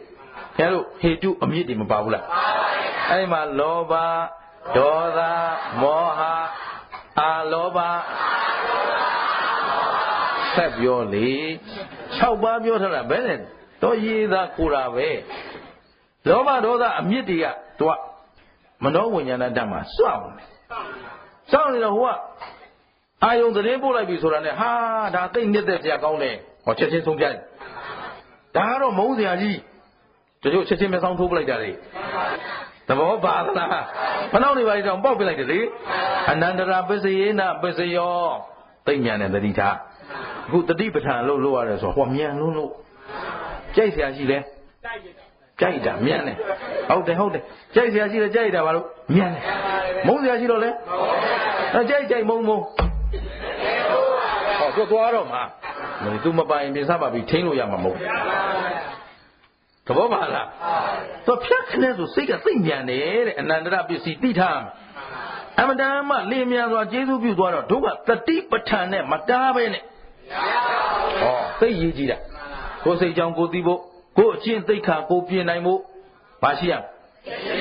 ခင်ဗျားတို့ဟေတုအမြစ်တွေမပါဘူးလားအဲ့ဒီမှာလောဘဒေါသမောဟအာလောဘဆက်ပြောလေ6ပါးပြောထားတာဘယ်နဲ့တော့ရေးသားကိုတာပဲလောဘဒေါသအမြစ်တွေကသူကမနောဝိညာဏဓာတ်မှာစွန့်နေစောင့်နေတော့ဟိုကအာယုံသတင်းပို့လိုက်ပြီဆိုတာနဲ့ဟာဒါသိမ့်နေတဲ့ဆရာကောင်းတယ်ဟောချက်ချင်းဆုံးပြတယ်ဒါကတော့မုန်းစရာကြီးတို့ချက်ချင်းမဆောင်ထိုးပလိုက်တာလေသဘောပါသလားဖနှောက်နေပါလိမ့်တော့ပေါက်ပြလိုက်တယ်လေအနန္တရာပစ္စယေနပစ္စယောသိဉာဏ်နဲ့တတိထားအခုတတိပဋ္ဌာန်လို့ရတယ်ဆိုဟောမြန်လုံးလို့ကြိုက်เสียရှိလဲကြိုက်တာမြန်တယ်ဟုတ်တယ်ကြိုက်เสียရှိလဲကြိုက်တာဘာလို့မြန်တယ်မုန်းเสียရှိတော့လဲကြိုက်မုန်းဟောသူသွားတော့မှာသူမပိုင်ပြင်စားပါပြီထိန်းလို့ရမှာမဟုတ်သဘောပါလားသူဖြတ်ခနဲ့ဆိုစိတ်ကသိမြန်တယ်တဲ့အနန္တရပစ္စည်းသိထားမှာအမတန်မှလင်းမြန်စွာကျေးဇူးပြုသွားတော့တို့ကတတိပဋ္ဌာန်နဲ့မတားပဲနဲ့ဟောသိရေးကြည့်တာကိုယ်စိတ်ကြောင့်ကိုသိဖို့ကိုယ်အချင်းသိက္ခာကိုပြင်နိုင်ဖို့ဘာရှိရ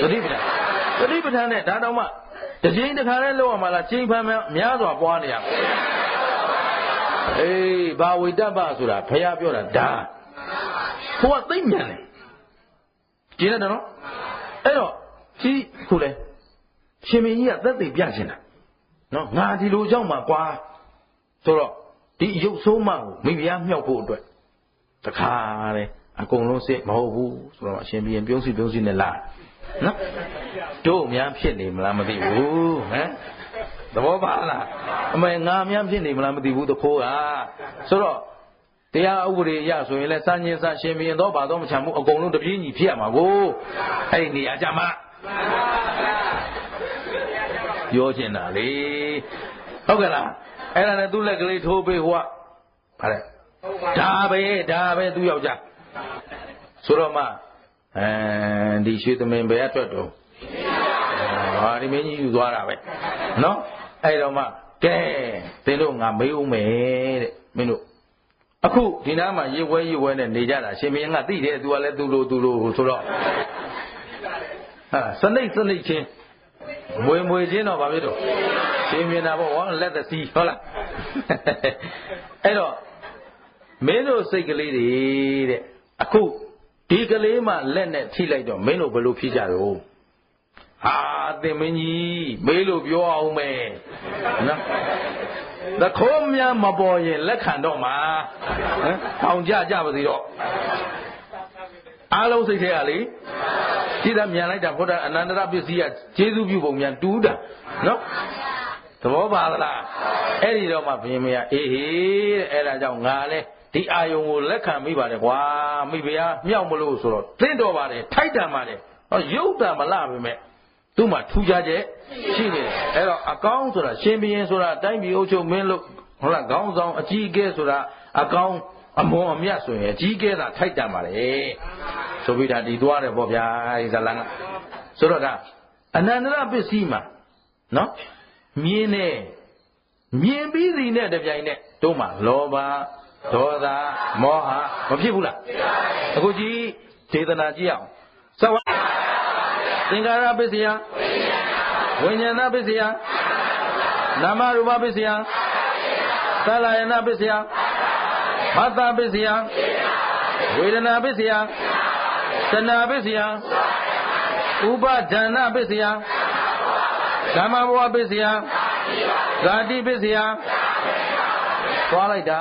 တတိပဋ္ဌာန်နဲ့ဒါတောင်မှတစ်ချိန်တစ်ခါလဲလောက်ရမှာလားချိန်ဖန်များစွာပွားနေရအေးဘာဝိတ္တပဆိုတာဘုရားပြောတာဒါဟိုကသိမြန်တယ်ကျင်းတယ်နော်အဲ့တော့ဒီခုလေရှင်မင်းကြီးကသက်သေပြချင်တာနော်ငါဒီလိုကြောင့်မှကွာဆိုတော့ဒီရုပ်ဆိုးမှကိုမိဖုရားမြောက်ဖို့အတွက်တခါလေအကုန်လုံးစစ်မဟုတ်ဘူးဆိုတော့အရှင်ဘုရင်ပြုံးစီနဲ့လာနော်တို့များဖြစ်နေမလားမသိဘူးဟမ်သဘောပါလားအမေငါများဖြစ်နေမလားမသိဘူးတခိုးကဆိုတော့တရားဥပဒေရဆိုရင်လဲစัญญစာရှင်ဘုရင်တော့ဘာတော့မချမ်းဘူးအကုန်လုံးတပြေးညီဖြစ်ရမှာကိုအဲ့ဒီနေရာကြမှာပြောချင်တာလေဟုတ်ကဲ့လားအဲ့ဒါနဲ့သူ့လက်ကလေးထိုးပေးဟိုကဗါလဲဒါပဲသူ့ယောက်ျားဆိုတော့မှဒီရွှေသမင်ဘယ်အတွက်တော့ဟာဒီမင်းကြီးယူသွားတာပဲနော်အဲ့တော့မှကဲသင်တို့ငါမေးဦးမယ်တဲ့မင်းတို့အခုဒီနားမှာရေဝဲနဲ့နေကြတာရှင်မင်းကသိတယ်သူကလည်းသူလိုဆိုတော့ဟာစနိတ်ချင်းမွေချင်းတော့ဗာဖြစ်တော့ရှင်မြင်တာပေါ့ဝမ်းလက်သစီဟုတ်လားအဲ့တော့မင်းတို့စိတ်ကလေးတွေတဲ့အခုဒီကလေးမှလက်နဲ့ထိလိုက်တော့မင်းတို့ဘယ်လိုဖြစ်ကြတော့ဟာသင်မင်းကြီးမေးလို့ပြောအောင်မယ်နော်သခိုးများမပေါ်ရင်လက်ခံတော့မှာထောင်ကြပါစေတော့အားလုံးစိတ်ထဲကလေကြည့်တာမြန်လိုက်တာဘုရားအနန္တရပစ္စည်းကကျေးဇူးပြုပုံမြန်တူးတာနော်သဘောပါသလားအဲ့ဒီတော့မှဘုရင်မရအေးဟေးတဲ့အဲ့ဒါကြောင့်ငါလဲဒီအာယုံကိုလက်ခံမိပါတယ်ကွာမိဖုရားမြောက်မလို့ဆိုတော့သင့်တော်ပါတယ်ထိုက်တန်ပါတယ်ရုပ်တံမလှပါပဲသူ့မှာထူးခြားချက်ရှိနေတယ်အဲ့တော့အကောင်းဆိုတာရှင်ဘုရင်ဆိုတာတိုင်းပြည်အုပ်ချုပ်မင်းလို့ဟုတ်လားခေါင်းဆောင်အကြီးအကဲဆိုတာအကောင်းအမွန်အမြတ်ဆိုရင်အကြီးအကဲသာထိုက်တန်ပါတယ်ဆိုပြီးဒါဒီသွားတယ်ပေါ့ဗျာဒီဇလန်ကဆိုတော့ဒါအနန္တရပစ္စည်းမှာနော်မြင်ပြီးစီနဲ့တပြိုင်နဲ့တို့မှာလောဘဒေါသမောဟမဖြစ်ဘူးလားအခုကြည့်ဒ စေတနာကြည့်အောင်သဝသင်္ခါရပစ္စယဝိညာဏပစ္စယနာမရူပပစ္စယသလယနာပစ္စယမတ္တပစ္စယဝေဒနာပစ္စယတဏှာပစ္စယဥပါဒနာပစ္စယကာမဘဝပစ္စယဇာတိပစ္စယသွားလိုက်တာ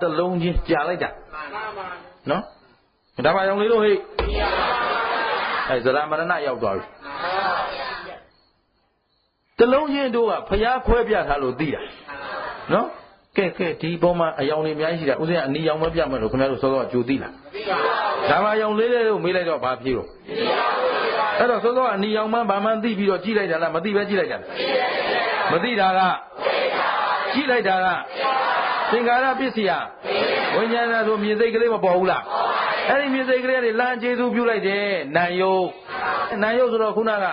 တလုံးချင်းကြာလိုက်တာနော်ဒါမှရောင်လေးတို့ဟိဇရာမရဏရောက်သွားပြီတလုံးချင်းတို့ကဖျားခွဲပြထားလို့သိတာနော်ကဲဒီပုံမှာအယောင်တွေအများကြီးရှိတာဥစဉ်ကအနီရောင်မပြမယ်လို့ခင်ဗျားတို့စောစောကြိုသိလားဒါမှရောင်လေးတို့မေးလိုက်တော့ဘာဖြစ်လို့အဲ့တော့စောစောကအနီရောင်မှဘာမှသိပြီးတော့ကြည့်လိုက်တာလားမသိပဲကြည့်လိုက်တာမသိတာကကြည့်လိုက်တာကသင်္ခါရပစ္စယဝိညာဏဆိုမြင်စိတ်ကလေးမပေါ်ဘူးလားအဲ့ဒီမြင်စိတ်ကလေးတွေလမ်းကျေစုပြုလိုက်တယ်နာယုတ်ဆိုတော့ခုနက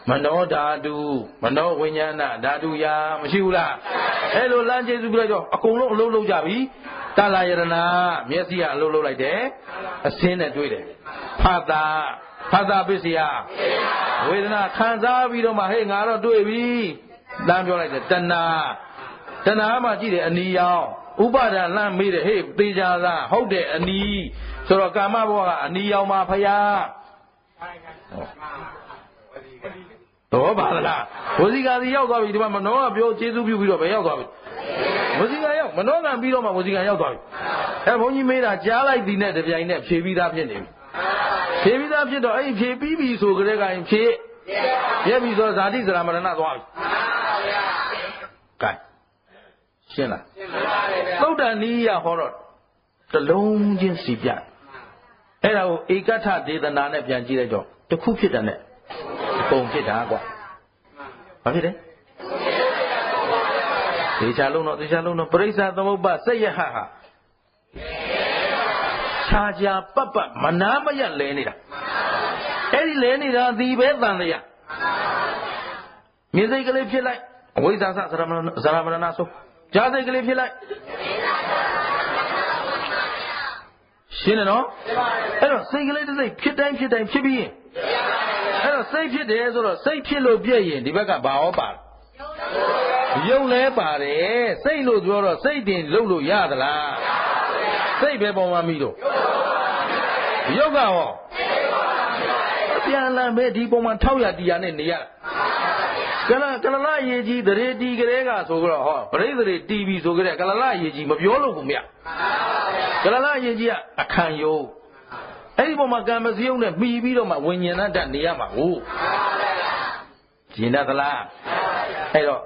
မနောဓာတုမနောဝိညာဏဓာတုယာမရှိဘူးလားအဲ့လိုလမ်းကျေစုပြုလိုက်တော့အကုန်လုံးအလုံးလုံးကြပြီတလာယရဏမျက်စိကအလုံးလုံးလိုက်တယ်အစင်းနဲ့တွေ့တယ်ဖသပစ္စယဝေဒနာခံစားပြီးတော့မှဟေ့ငါတော့တွေ့ပြီလမ်းပြောလိုက်တယ်တဏှာမှကြည့်တယ်အနီရောင်ဥပါဒလမ်းမေးတယ်ဟေ့သေချာလားဟုတ်တယ်အနီဆိုတော့ကာမဘဝကအနီရောင်မှာဖယားတော့ပါလားဝစီကာစီရောက်သွားပြီဒီမှာမနောကပြောကျေးဇူးပြုပြီးတော့ပဲရောက်သွားပြီဝစီကာရောက်မနောကပြီးတော့မှဝစီကာရောက်သွားပြီဘုန်းကြီးမေးတာကြားလိုက်သည်နဲ့တပြိုင်နဲ့ဖြေပြီးသားဖြစ်နေပြီဖြေပြီးသားဖြစ်တော့အဲ့ဖြေပြီးပြီဆိုကြတဲ့ကရင်ဖြေပြပြီဆိုဇာတိဇရာမရဏသွားပြီကဲရှင်းလားသုဒ္ဓနီးရဟောတော့တလုံးချင်းစီပြအဲ့ဒါကိုဧကထဒေသနာနဲ့ပြန်ကြည့်လိုက်တော့တစ်ခုဖြစ်တယ်နဲ့ပုံဖြစ်တာကွာဘာဖြစ်လဲသေချာလုံးတော့ပရိစ္ဆာသမုပ္ပါစက်ရဟဟာခြားခြားပတ်မနာမရလဲနေတာအဲ့ဒီလဲနေတာဒီပဲတန်တရားမြင်စိတ်ကလေးဖြစ်လိုက်အဝိဇ္ဇာသဇရာမရဏဆိုကြားစိတ်ကလေးဖြစ်လိုက်ရှင်းတယ်နော်အဲ့တော့စိတ်ကလေးတစ်စိတ်ဖြစ်တိုင်းဖြစ်ပြီးရင်အဲ့တော့စိတ်ဖြစ်တယ်ဆိုတော့စိတ်ဖြစ်လို့ပြည့်ရင်ဒီဘက်ကဘာဟောပါရုပ်လဲပါတယ်စိတ်လို့ပြောတော့စိတ်တင်လုပ်လို့ရသလားစိတ်ပဲပေါ်မှာမိတော့ရုပ်ကဟောပြန်လာပဲဒီပုံမှာ600တရားနဲ့နေရကလလရေကြီးတရေတီကလေးကဆိုကြတော့ဟောပရိသေတွေတီးပြီးဆိုကြတဲ့ကလလရေကြီးမပြောလို့ဘူးမြတ်ကလလရေကြီးကအခန့်ယုံအဲ့ဒီပုံမှာကံမစည်းုံနဲ့မှီပြီးတော့မှဝိညာဏတတ်နေရမှာဟုတ်ရှင်းသလားအဲ့တော့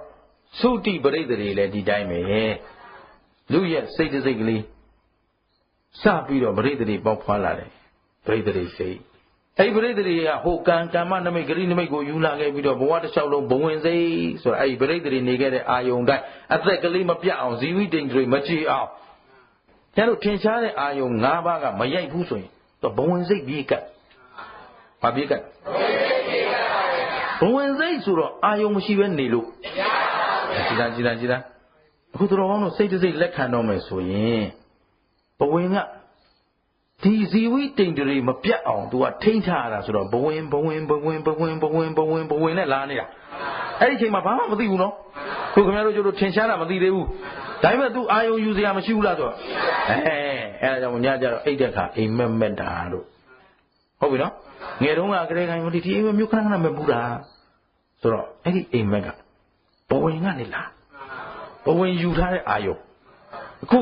သုတိပရိသေတွေလည်းဒီတိုင်းပဲလူရဲ့စိတ်တစ်စိတ်ကလေးစပြီးတော့ပရိသေတွေပေါက်ဖွာလာတယ်ပရိသေတွေစိတ်အဲ့ပရိသေတွေကဟိုကံမနမိတ်ဂရိနမိတ်ကိုယူလာခဲ့ပြီးတော့ဘဝတစ်လျှောက်လုံးဘဝင်စိတ်ဆိုတော့အဲ့ပရိသေတွေနေခဲ့တဲ့အာယုန်တိုင်းအသက်ကလေးမပြတ်အောင်ဇီဝိတ္တိတွေမကြည်အောင်ကျန်တို့ထင်ရှားတဲ့အာယုန်၅ပါးကမရိုက်ဘူးဆိုရင်တော့ဘဝင်စိတ်ပြေးကတ်ဘာပြေးကတ်ဘဝင်စိတ်ဆိုတော့အာယုန်မရှိဘဲနေလို့ကြည်တာအခုတော်ကောင်းတို့စိတ်တစ်စိတ်လက်ခံတော့မယ်ဆိုရင်ဘဝင်ကဒီဇီဝိတ္တိတွေမပြတ်အောင်သူကထိန်းထားရတာဆိုတော့ဘဝင်နဲ့လာနေတာအဲ့ဒီအချိန်မှာဘာမှမသိဘူးနော်ခုခင်ဗျားတို့ကျတို့ထင်ရှားတာမသိသေးဘူးဒါပေမဲ့ तू အာယုံယူစရာမရှိဘူးလားဆိုတော့အဲ့ဒါကြောင့်ညကြတော့အိတ်တဲ့ခါအိမ်မက်တာတို့ဟုတ်ပြီနော်ငယ်တုန်းကကလေးကိုင်းဒီအိမ်မျိုးခဏမက်ဘူးလားဆိုတော့အဲ့ဒီအိမ်မက်ကဘဝင်ကနေလာဘဝင်ယူထားတဲ့အာယုံအခု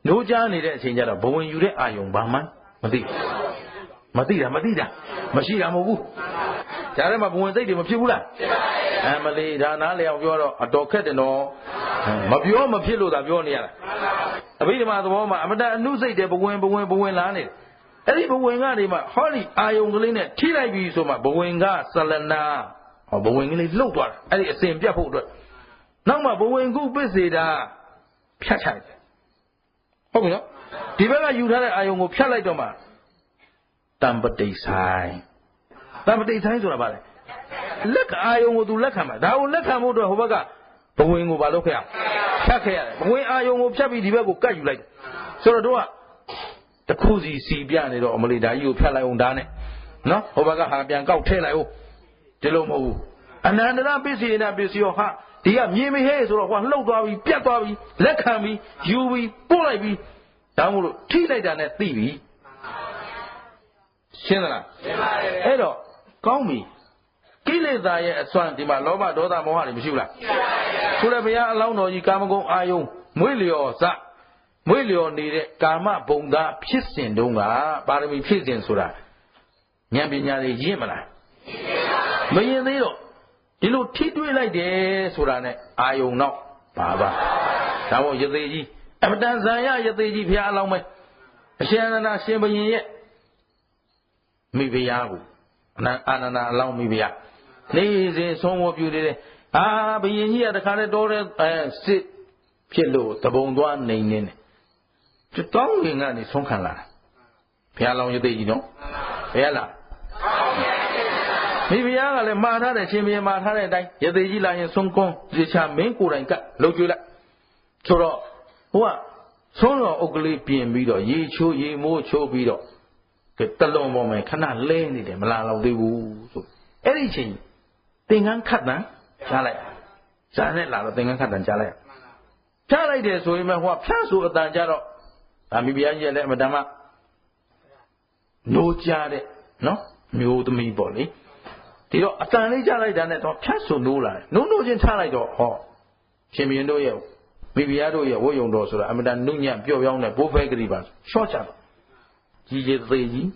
နိုးကြားနေတဲ့အချိန်ကျတော့ဘဝင်ယူတဲ့အာယုံဘာမှမသိတာမရှိတာမဟုတ်ဘူးဒါထဲမှာဘဝင်စိတ်တွေမဖြစ်ဘူးလားမလေးဒါနားလေအောင်ပြောတော့အတော်ခက်တယ်နော်မပြောမဖြစ်လို့သာပြောနေရတာအဘိဓမ္မာသဘောမှာအမတန်အနုစိတ်တယ်ဘဝင်လာနေတယ်အဲ့ဒီဘဝင်ကနေမှဟောဒီအာယုံကလေးနဲ့ထိလိုက်ပြီဆိုမှဘဝင်ကဆလနာဘဝင်ကလေးလှုပ်သွားတာအဲ့ဒီအစဉ်ပြတ်ဖို့အတွက်နောက်မှဘဝင်ကုပစ္စေတာဖြတ်ချလိုက်တယ်ဟုတ်ပြီနော်ဒီဘက်ကယူထားတဲ့အာယုံကိုဖြတ်လိုက်တော့မှတံပတိဆိုင်ဆိုတာဘာလဲလက်အာယုံကိုသူလက်ခံမှာဒါကိုလက်ခံဖို့အတွက်ဟိုဘက်ကဘဝင်ကိုဘာလုပ်ခဲ့ရဖြတ်ခဲ့ရတယ်ဘဝင်အာယုံကိုဖြတ်ပြီးဒီဘက်ကိုကတ်ယူလိုက်တယ်ဆိုတော့တို့က တခုစီစီပြနေတော့အမလီဓာကြီးကိုဖြတ်လိုက်အောင်ဓာနဲ့နော်ဟိုဘက်ကဟာပြန်ကောက်ထဲလိုက်အောင်ဒီလိုမဟုတ်ဘူးအနန္တရပစ္စည်းနာပစ္စည်းဟာဒီကမြင်မဟဲ့ဆိုတော့ဟိုလှုပ်သွားပြီပြတ်သွားပြီလက်ခံပြီယူပြီပို့လိုက်ပြီဒါမို့လို့ထိလိုက်တာနဲ့သိပြီရှင်းသလားရှင်းပါတယ်အဲ့တော့ကောင်းပြီကိလေသာရဲ့အစွမ်းဒီမှာလောဘဒေါသမောဟတွေမရှိဘူးလားရှိပါတယ်ဆိုတော့ဘုရားအလောင်းတော်ကြီးကာမဂုဏ်အာယုံမွေ့လျော်စမွေ့လျော်နေတဲ့ကာမဘုံသားဖြစ်စဉ်တုန်းကပါရမီဖြစ်စဉ်ဆိုတာဉာဏ်ပညာတွေရင့်မလားမရင်သေးတော့ဒီလိုထိတွေ့လိုက်တယ်ဆိုတာနဲ့အာယုံတော့ပါပါဒါမို့ယသိကြီးအမတန်ဇာယယသိကြီးဘုရားအလောင်းပဲအရှင်အနန္ဒရှင်ဘုရင်ရဲ့မိဖုရားကိုအာနန္ဒအလောင်းမိဖုရားနေစဉ်ဆုံးဝပြုနေတယ်အာဘုရင်ကြီးကတခါတည်းတော်တဲ့စစ်ဖြစ်လို့တပုံသွားနေနေတယ်တောင်းဝင်ကနေဆုံးခံလာတာဘုရားလောင်းယသိကြီးနော်ဘုရားလားမိဖုရားကလည်းမှားထားတယ်ရှင်ဘုရင်မှားထားတဲ့အတိုင်းယသိကြီးလာရင်ဆုံးကွန်းဒီချာမင်းကိုယ်တိုင်ကလှုပ်ကြွလိုက်ဆိုတော့ဟိုကဆုံးတော်အုပ်ကလေးပြင်ပြီးတော့ရေချိုးရေမိုးချိုးပြီးတော့တလုံးပေါ်မှာခဏလဲနေတယ်မလာတော့သေးဘူးဆိုအဲ့ဒီချိန်သင်္ကန်းခတ်တန်ကြားလိုက်ဇာနဲ့လာတော့သင်္ကန်းခတ်တန်ကြားလိုက်ဖြတ်လိုက်တယ်ဆိုရင်မှဟိုကဖြတ်ဆိုအတန်ကြတော့ဒါမိဖုရားကြီးလည်းအမတန်မှနိုးကြတဲ့နော်မျိုးသမီးပေါ့လေဒီတော့အတန်လေးကြားလိုက်တာနဲ့တော့ဖြတ်ဆိုနိုးလာတယ်နိုးချင်းထားလိုက်တော့ဟောရှင်ဘုရင်တို့ရဲ့မိဖုရားတို့ရဲ့ဝတ်ယုံတော်ဆိုတာအမတန်နုညံ့ပျော့ပြောင်းတဲ့ဘိုးဖဲကလေးပါရှော့ချတော့ကြီးကြီးသေးကြီး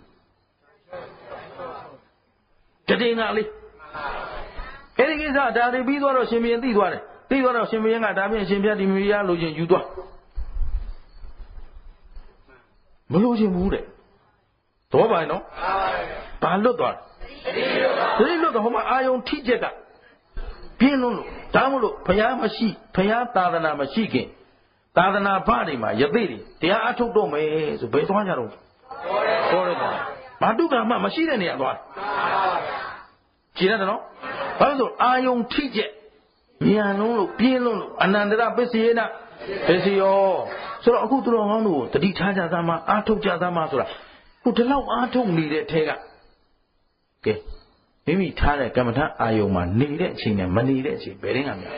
တတိငါလေးအဲ့ဒီကိစ္စဒါတွေပြီးသွားတော့ရှင်ဘုရင်သိသွားတယ်သိသွားတော့ရှင်ဘုရင်ကဒါဖြင့်ရှင်ဘုရားဒီမိဖုရားလိုချင်ယူသွားမလိုချင်ဘူးတဲ့တော့ပါနော်ဘာလွတ်သွားတယ်ဒီလွတ်တော့ဟိုမှာအာယုံထိချက်ကပြင်းလုံးလို့ဒါမို့လို့ဘုရားမရှိဘုရားသာသနာမရှိခင်သာသနာ့ဘာတွေမှာယသိတွေတရားအထုတ်တော့မယ်ဆိုဘယ်သွားကြတော့ဟောတယ်ဘာတုကမှမရှိတဲ့နေရာသွားကြည်ရတယ်နော်ဘာလို့ဆိုအာယုံထိချက်မြန်လုံးလို့ပြင်းလုံးလို့အနန္တရပစ္စယေနပစ္စယောဆိုတော့အခုသူတော်ကောင်းတို့တတိထားကြသမှာအာထုတ်ကြသမှာဆိုတာခုဒီလောက်အာထုတ်နေတဲ့ထဲကကဲမိမိထားတဲ့ကမ္မထာအာယုံမှာနေတဲ့အချိန်နဲ့မနေတဲ့အချိန်ဘယ်ရင်ကများ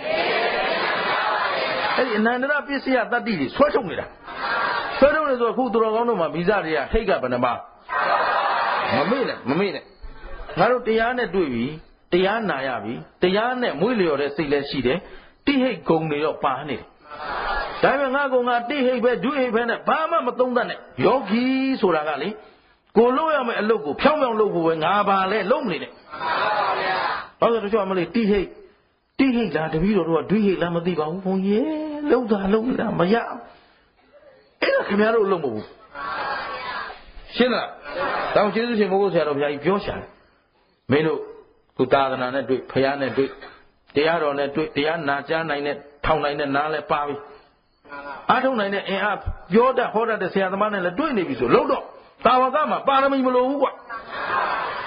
အဲ့ဒီအနန္တရပစ္စယတတ္တိတွေဆွဲထုတ်နေတာဆွဲထုတ်နေဆိုအခုသူတော်ကောင်းတို့မှာဗီဇတွေကဟိတ်ကဘယ်နှပါမမေ့နဲ့ငါတို့တရားနဲ့တွေ့ပြီတရားနာရပြီတရားနဲ့မွေးလျော်တဲ့စိတ်လည်းရှိတယ်တိဟိတ်ဂုံတွေတော့ပါနေတယ်ဒါပေမဲ့ငါကောင်ကတိဟိတ်ပဲဒုဟိတ်ပဲနဲ့ဘာမှမသုံးတတ်နဲ့ယောဂီဆိုတာကလေကိုလို့ရမယ့်အလုပ်ကိုဖြောင်းဖြောင်းလုပ်ဖို့ပဲငါပါလဲလုံးမနေနဲ့ဟုတ်ပါဗျာဘာလို့တချို့အမလေးတိဟိတ်လားတပည့်တော်တို့ကဒုဟိတ်လားမသိပါဘူးဘုန်းကြီးလုံးတာလုံးတာမရအဲ့ဒါခင်ဗျားတို့လုံးမဟုတ်ဘူးရှင်းလားတောင်ကျေးဇူးရှင်ဘုရားဆရာတော်ဘုရားကြီးပြောရှာတယ်မင်းတို့သူသာသနာနဲ့တွေ့ဖယားနဲ့တွေ့တရားတော်နဲ့တွေ့တရားနာကြားနိုင်တဲ့ထောင်နိုင်တဲ့နားလည်းပါပြီအားထုတ်နိုင်တဲ့အင်အားပြောတတ်ဟောတတ်တဲ့ဆရာသမားနဲ့လည်းတွေ့နေပြီဆိုလုံးတော့တာဝကမှာပါရမီမလိုဘူးကွာ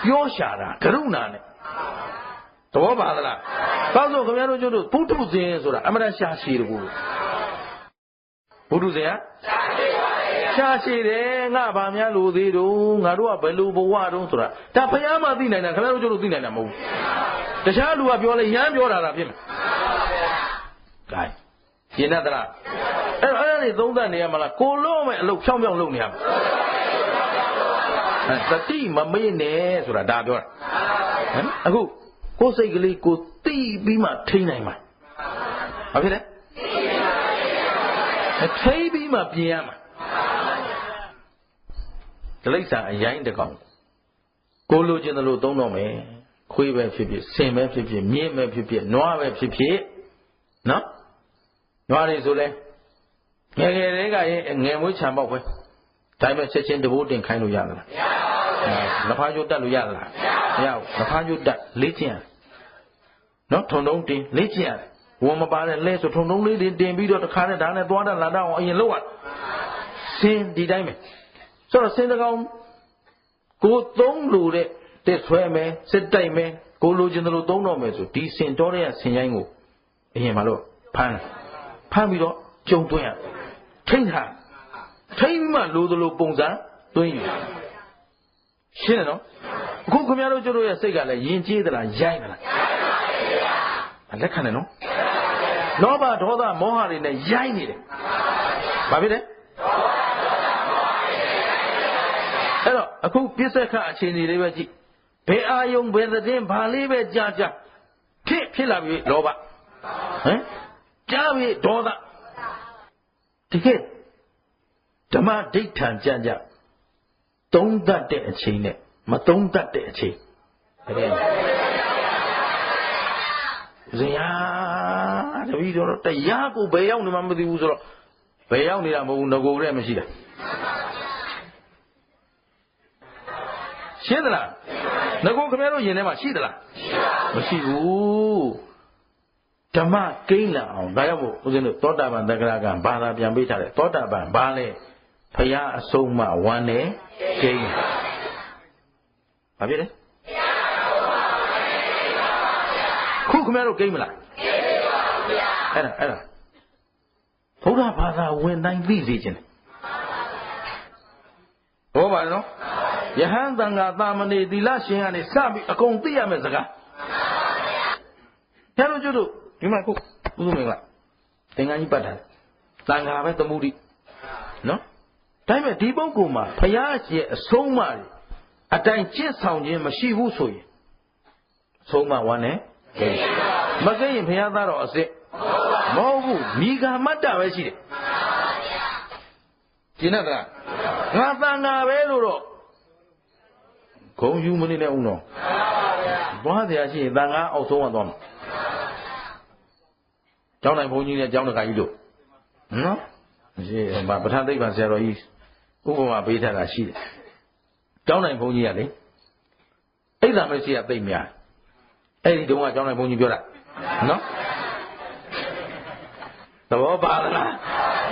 ပြောရှာတာကရုဏာနဲ့သဘောပါသလားတောက်ဆိုခင်ဗျားတို့ကျတို့ဘုဒ္ဓဇင်ဆိုတာအမှန်တန်ရှာရှည်တယ်ဘုဒ္ဓဇင်ကရှာရှည်တယ်ငါဗာများလူသေးတို့ငါတို့ကဘယ်လိုဘဝတုံးဆိုတာဒါဖယားမှသိနိုင်တာခင်ဗျားတို့ကျတို့သိနိုင်တာမဟုတ်ဘူးတခြားလူကပြောလဲရမ်းပြောတာဖြစ်မယ်ဂိုင်းရှင်းတတ်လားအဲ့ဒါတွေသုံးသပ်နေရမလားကိုလို့မဲ့အလုပ်ဖြောင်းဖြောင်းလုပ်နေရမှာသတိမမေ့နဲ့ဆိုတာဒါပြောတာအခုကိုယ်စိတ်ကလေးကိုသိပြီးမှထိန်းနိုင်မှာဘာဖြစ်လဲထိန်းပြီးမှပြင်ရမှာဒလိษံအရင်တကောင်ကိုလိုချင်တယ်လို့သုံးတော့မယ်ခွေးပဲဖြစ်ဖြစ်ဆင်ပဲဖြစ်ဖြစ်မြင်းပဲဖြစ်ဖြစ်နွားပဲဖြစ်ဖြစ်နော်နွားတွေဆိုလဲငယ်ငယ်လေးကရင်ငယ်မွေးချံပေါက်ပဲဒါပေမဲ့ချက်ချင်းတဘိုးတင်ခိုင်းလို့ရလားမရပါဘူးလက်ဖားကျိုးတက်လို့ရလားမရဘူးလက်ဖားကျိုးတက်လေ့ကျင့်ရတယ်နော်ထုံတုံးတင်လေ့ကျင့်ရတယ်ဝန်မပါတဲ့လဲဆိုထုံတုံးလေးတင်ပြီးတော့တခါနဲ့ဒါနဲ့သွားတတ်လာတတ်အောင်အရင်လုပ်ရစင်ဒီတိုင်းပဲဆိုတော့စင်တကောင်ကိုသုံးလို့တဲ့တက်ဆွဲမယ်စစ်တိုက်မယ်ကိုလိုချင်တယ်လို့သုံးတော့မယ်ဆိုဒီစင်တော်တဲ့ဆင်ရိုင်းကိုအရင်မလို့ဖမ်းပြီးတော့ကြုံသွင်းရထိန်းထားထိန်းမှလိုသလိုပုံစံ သွင်းယူရှင်းတယ်နော်အခုခင်ဗျားတို့ကျတို့ရဲ့စိတ်ကလည်းယဉ်ကျေးသလားရိုက်သလားလက်ခံတယ်နော်လောဘဒေါသမောဟတွေနဲ့ရိုက်နေတယ်ဘာဖြစ်လဲအဲ့တော့အခုပြစ္ဆေခအခြေအနေလေးပဲကြည့်ဘယ်အာယုံဘယ်သတင်းဘာလေးပဲကြားဖြစ်လာပြီလောဘဟမ်ကြားပြီဒေါသတကယ်ဓမ္မဒိဋ္ဌံကြသုံးတတ်တဲ့အချိန်နဲ့မသုံးတတ်တဲ့အချိန်တကယ်ဇင်ယာတပည့်တော်တရားကိုဘယ်ရောက်နေမှမသိဘူးဆိုတော့ဘယ်ရောက်နေတာမဟုတ်ဘူးငကိုယ်နဲ့မရှိတာရှင်းသလားငကိုခင်ဗျားတို့ယင်ထဲမှာရှိသလားမရှိဘူးဓမ္မကိန်းလာအောင်ဒါကြောင့်မို့ဦးဇင်းတို့သောတာပန်သက္ကရာကဘာသာပြန်ပေးထားတယ်သောတာပန်ဘာလဲဖရာအဆုံးမဝမ်းနဲ့ကိန်းဘာဖြစ်လဲခုခင်ဗျားတို့ကိန်းမလားအဲ့ဒါဘုရားဘာသာဝင်တိုင်းသိစေခြင်းဘောပါနော်ယဟန်တန်ဃာတာမဏေသီလရှင်ကနေစပြီးအကုန်သိရမယ်စကားကျတို့ကျွတ်တို့ဒီမှာခုဥစုမင်္ဂလာသင်္ကန်းကြီးပတ်တာတန်ဃာပဲသမှုတိနော်ဒါပေမဲ့ဒီပုဂ္ဂိုလ်မှာဘုရားရဲ့အဆုံးအမတွေအတိုင်းကျင့်ဆောင်ခြင်းမရှိဘူးဆိုရင်အဆုံးအမဝမ်းနဲ့မကဲရင်ဘုရားသားတော်အစ်စ်မဟုတ်ဘူးမိဂမတ္တပဲရှိတယ်ကျင်တတ်ငါတန်ဃာပဲလို့တော့ဂုံယူမနေနဲ့ဦးနော်သွားစရာရှိရင်တန်ဃာအောက်ဆုံးသွားမှာကျောင်းတိုင်းဘုန်းကြီးနဲ့ကျောင်းတကာကြီးတို့နော်ရှိပဋ္ဌာန်းသိပ္ပံဆရာတော်ကြီးဥပမာပေးထားတာရှိတယ်ကျောင်းတိုင်းဘုန်းကြီးကလေအိဒါမရှိကသိမ့်များအဲ့ဒီတုန်းကကျောင်းတိုင်းဘုန်းကြီးပြောတာနော်သဘောပါလား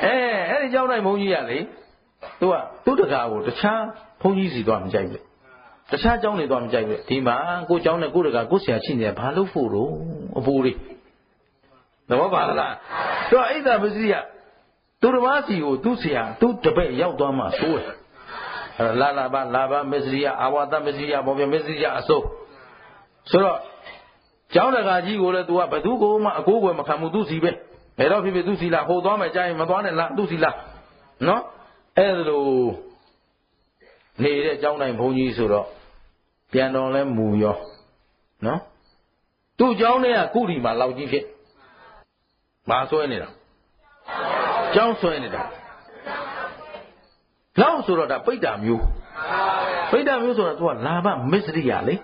အဲ့ဒီကျောင်းတိုင်းဘုန်းကြီးကလေသူ့တကာကိုတခြားဘုန်းကြီးစီသွားမကြိုက်ဘူးတခြားကျောင်းတွေသွားမကြိုက်ဘူးဒီမှာကိုကျောင်းနဲ့ကိုတကာကိုဆရာချင်းနေဘာလို့ဖို့တော့အပူလေးသဘောပါလားသူကအိဒါမရှိကသူတစ်ပါးစီကိုသူ့ဆရာသူ့တပည့်ရောက်သွားမှဆိုးတယ်လာဘမစ္စရိယအာဝါဒမစ္စရိယဘောပြမစ္စရိယအစိုးဆိုတော့ကျောင်းတကာကြီးကိုလည်း तू ကဘသူကိုမှအကိုးကွယ်မခံဘူးသူ့စီပဲဘယ်တော့ဖြစ်သူ့စီလားဟိုသွားမယ်ကြာရင်မသွားနဲ့လားသူ့စီလားနော်အဲ့လိုနေတဲ့ကျောင်းတိုင်းဘုန်းကြီးဆိုတော့ပြန်တော်လဲမူရောနော်သူ့ကျောင်းထဲကကုတီမှာလောက်ကြီးဖြစ်မဆွဲနေတာကျောင်းဆွဲနေတာလောက်ဆိုတော့ဒါပိဋ္ဌာမျိုးဆိုတော့ तू ကလာဘမစ္စရိယလေ